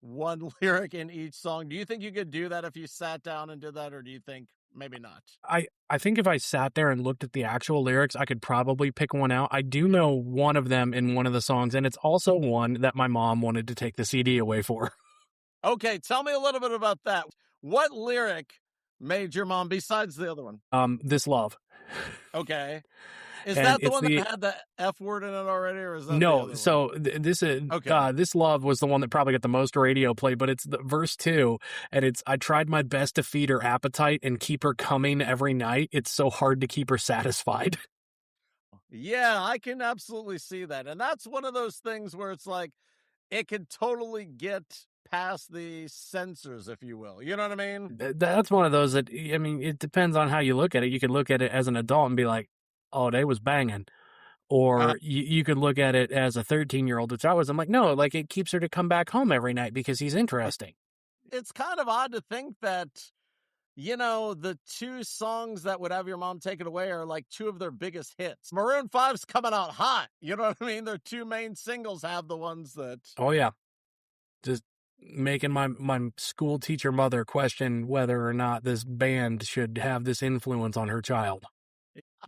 Speaker 1: one lyric in each song? Do you think you could do that if you sat down and did that, or do you think maybe not?
Speaker 2: I think if I sat there and looked at the actual lyrics, I could probably pick one out. I do know one of them in one of the songs, and it's also one that my mom wanted to take the CD away for.
Speaker 1: Okay, tell me a little bit about that. What lyric made your mom, besides the other one?
Speaker 2: This Love.
Speaker 1: Okay. Is
Speaker 2: And
Speaker 1: that the
Speaker 2: it's
Speaker 1: one that had the F word in it already, or is that the
Speaker 2: No,
Speaker 1: other
Speaker 2: so
Speaker 1: one?
Speaker 2: This Love was the one that probably got the most radio play, but it's the verse 2, and it's, I tried my best to feed her appetite and keep her coming every night. It's so hard to keep her satisfied.
Speaker 1: Yeah, I can absolutely see that. And that's one of those things where it's like, it could totally get past the censors, if you will. You know what I mean?
Speaker 2: That's one of those that, I mean, it depends on how you look at it. You could look at it as an adult and be like, oh, they was banging. Or you could look at it as a 13-year-old, which I was. I'm like, no, like it keeps her to come back home every night because he's interesting.
Speaker 1: It's kind of odd to think that, you know, the two songs that would have your mom take it away are like two of their biggest hits. Maroon 5's coming out hot. You know what I mean? Their two main singles have the ones that...
Speaker 2: Oh, yeah. Just making my school teacher mother question whether or not this band should have this influence on her child.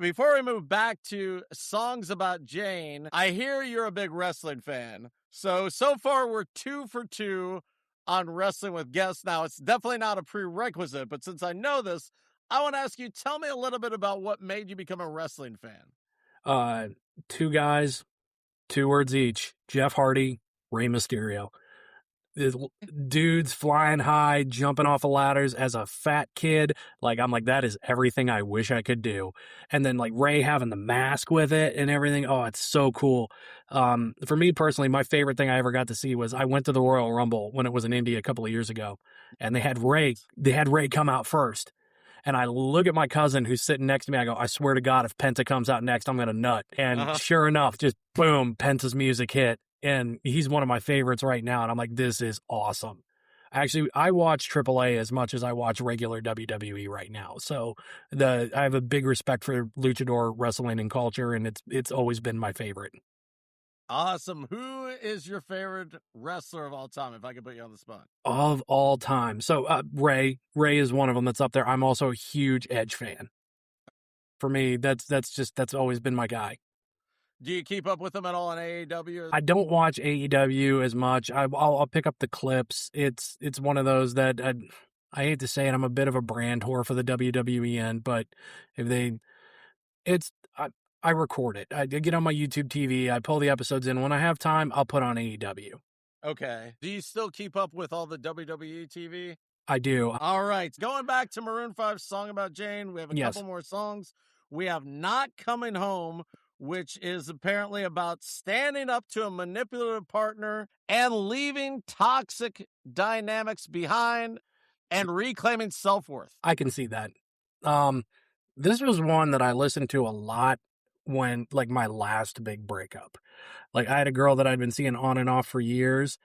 Speaker 1: Before we move back to songs about Jane, I hear you're a big wrestling fan. So far we're 2 for 2 on wrestling with guests. Now, it's definitely not a prerequisite, but since I know this, I want to ask you, tell me a little bit about what made you become a wrestling fan.
Speaker 2: Two guys, 2 words each: Jeff Hardy, Rey Mysterio. These dudes flying high, jumping off of ladders as a fat kid. Like, I'm like, that is everything I wish I could do. And then like Ray having the mask with it and everything. Oh, it's so cool. For me personally, my favorite thing I ever got to see was I went to the Royal Rumble when it was in India a couple of years ago, and they had Ray come out first. And I look at my cousin who's sitting next to me. I go, I swear to God, if Penta comes out next, I'm going to nut. And sure enough, just boom, Penta's music hit. And he's one of my favorites right now. And I'm like, this is awesome. Actually, I watch AAA as much as I watch regular WWE right now. So I have a big respect for luchador wrestling and culture, and it's always been my favorite.
Speaker 1: Awesome. Who is your favorite wrestler of all time, if I could put you on the spot?
Speaker 2: Of all time. So Ray is one of them that's up there. I'm also a huge Edge fan. For me, that's always been my guy.
Speaker 1: Do you keep up with them at all on AEW?
Speaker 2: I don't watch AEW as much. I'll pick up the clips. It's one of those that I hate to say it, I'm a bit of a brand whore for the WWE end, but I record it. I get on my YouTube TV. I pull the episodes in. When I have time, I'll put on AEW.
Speaker 1: Okay. Do you still keep up with all the WWE TV?
Speaker 2: I do.
Speaker 1: All right. Going back to Maroon 5's Song About Jane, we have a couple more songs. We have Not Coming Home, which is apparently about standing up to a manipulative partner and leaving toxic dynamics behind and reclaiming self-worth.
Speaker 2: I can see that. This was one that I listened to a lot when, like, my last big breakup. Like, I had a girl that I'd been seeing on and off for years,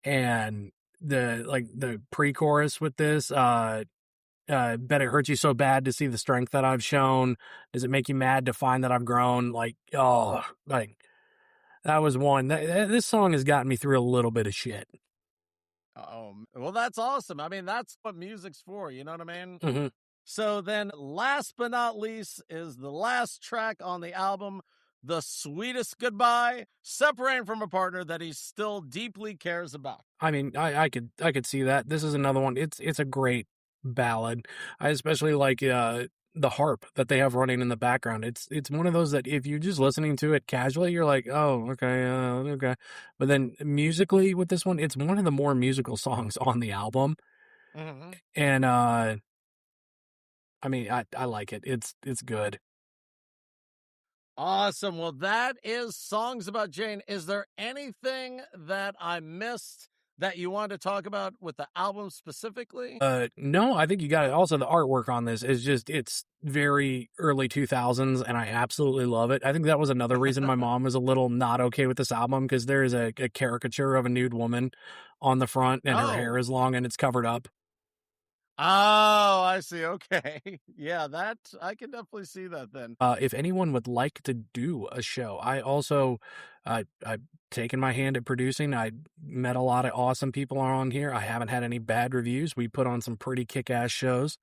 Speaker 2: and the pre-chorus with this, bet it hurts you so bad to see the strength that I've shown. Does it make you mad to find that I've grown? Like, oh, like, that was one. This song has gotten me through a little bit of shit.
Speaker 1: Oh, well, that's awesome. I mean, that's what music's for, you know what I mean?
Speaker 2: Mm-hmm.
Speaker 1: So then, last but not least, is the last track on the album, The Sweetest Goodbye, separating from a partner that he still deeply cares about.
Speaker 2: I mean, I could see that. This is another one. It's a great ballad. I especially like the harp that they have running in the background. It's one of those that if you're just listening to it casually, you're like, oh, okay. But then musically with this one, it's one of the more musical songs on the album.
Speaker 1: Mm-hmm.
Speaker 2: And I mean, I like it. It's good.
Speaker 1: Awesome. Well, that is Songs About Jane. Is there anything that I missed that you wanted to talk about with the album specifically?
Speaker 2: No, I think you got it. Also, the artwork on this is it's very early 2000s, and I absolutely love it. I think that was another reason my mom was a little not okay with this album, because there is a caricature of a nude woman on the front, and her hair is long and it's covered up.
Speaker 1: Oh, I see. Okay. Yeah, that I can definitely see that then.
Speaker 2: If anyone would like to do a show, I've taken my hand at producing. I met a lot of awesome people on here. I haven't had any bad reviews. We put on some pretty kick-ass shows.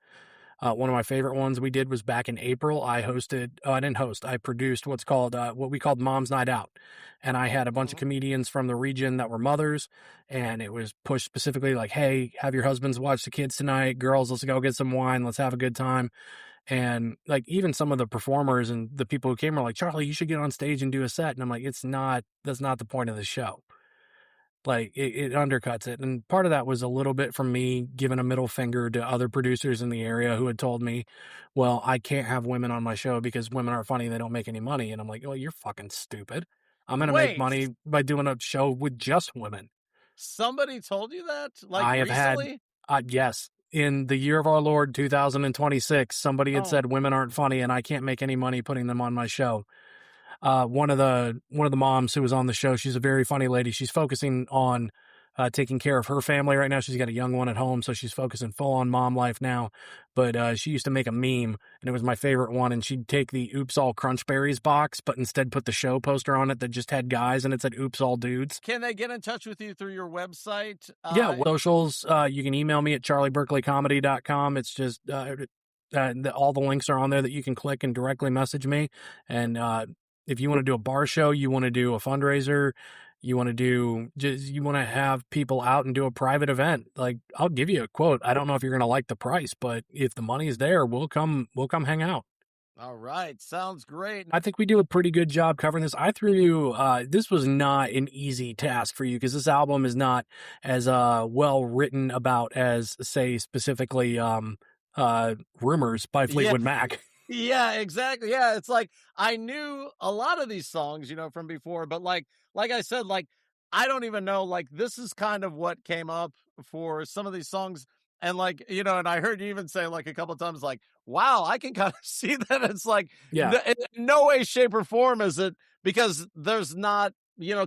Speaker 2: One of my favorite ones we did was back in April. I didn't host, I produced what we called Mom's Night Out. And I had a bunch of
Speaker 1: Mhm.
Speaker 2: comedians from the region that were mothers. And it was pushed specifically like, hey, have your husbands watch the kids tonight. Girls, let's go get some wine. Let's have a good time. And like even some of the performers and the people who came were like, Charlie, you should get on stage and do a set. And I'm like, that's not the point of the show. Like it undercuts it. And part of that was a little bit from me giving a middle finger to other producers in the area who had told me, well, I can't have women on my show because women aren't funny. They don't make any money. And I'm like, well, you're fucking stupid. I'm going to make
Speaker 1: Wait,
Speaker 2: money by doing a show with just women.
Speaker 1: somebody told you that? Like
Speaker 2: I have had,
Speaker 1: recently?
Speaker 2: yes, in the year of our Lord 2026, somebody had
Speaker 1: Oh,
Speaker 2: said women aren't funny and I can't make any money putting them on my show. One of the moms who was on the show, she's a very funny lady. She's focusing on taking care of her family right now. She's got a young one at home, so she's focusing full on mom life now. But she used to make a meme, and it was my favorite one. And she'd take the "Oops All Crunch Berries" box, but instead put the show poster on it that just had guys, and it said "Oops All Dudes."
Speaker 1: can they get in touch with you through your website?
Speaker 2: Yeah, socials. You can email me at charlieburkleycomedy.com. It's just all the links are on there that you can click and directly message me. And if you want to do a bar show, you want to do a fundraiser, you want to have people out and do a private event, like I'll give you a quote. I don't know if you're going to like the price, but if the money's there, we'll come hang out.
Speaker 1: All right, sounds great.
Speaker 2: I think we do a pretty good job covering this. I threw you, this was not an easy task for you because this album is not as well written about as, say, specifically Rumors by
Speaker 1: Yeah,
Speaker 2: Fleetwood Mac.
Speaker 1: yeah, exactly. Yeah, it's like I knew a lot of these songs, from before, but like I said, like I don't even know. Like this is kind of what came up for some of these songs, and like and I heard you even say like a couple of times, like, "Wow, I can kind of see that." It's like
Speaker 2: Yeah.
Speaker 1: in no way, shape, or form is it because there's not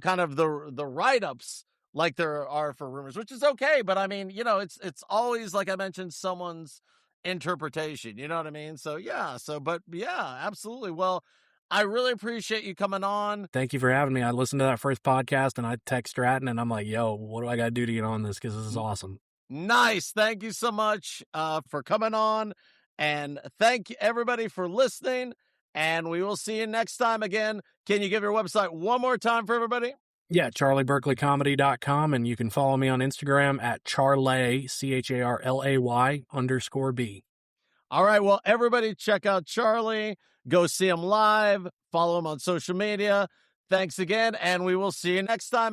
Speaker 1: kind of the write ups like there are for Rumors, which is okay. But I mean, it's always like I mentioned someone's interpretation, you know what I mean? So yeah, but yeah, absolutely. Well, I really appreciate you coming on.
Speaker 2: Thank you for having me. I listened to that first podcast and I text Stratton and I'm like, yo, what do I got to do to get on this? Because this is
Speaker 1: N-
Speaker 2: awesome.
Speaker 1: Nice. Thank you so much for coming on. And thank you everybody for listening. And we will see you next time again. Can you give your website one more time for everybody?
Speaker 2: Yeah, charlieburkleycomedy.com. And you can follow me on Instagram at Charlay, CHARLAY_B.
Speaker 1: All right. Well, everybody check out Charlie. Go see him live. Follow him on social media. Thanks again. And we will see you next time.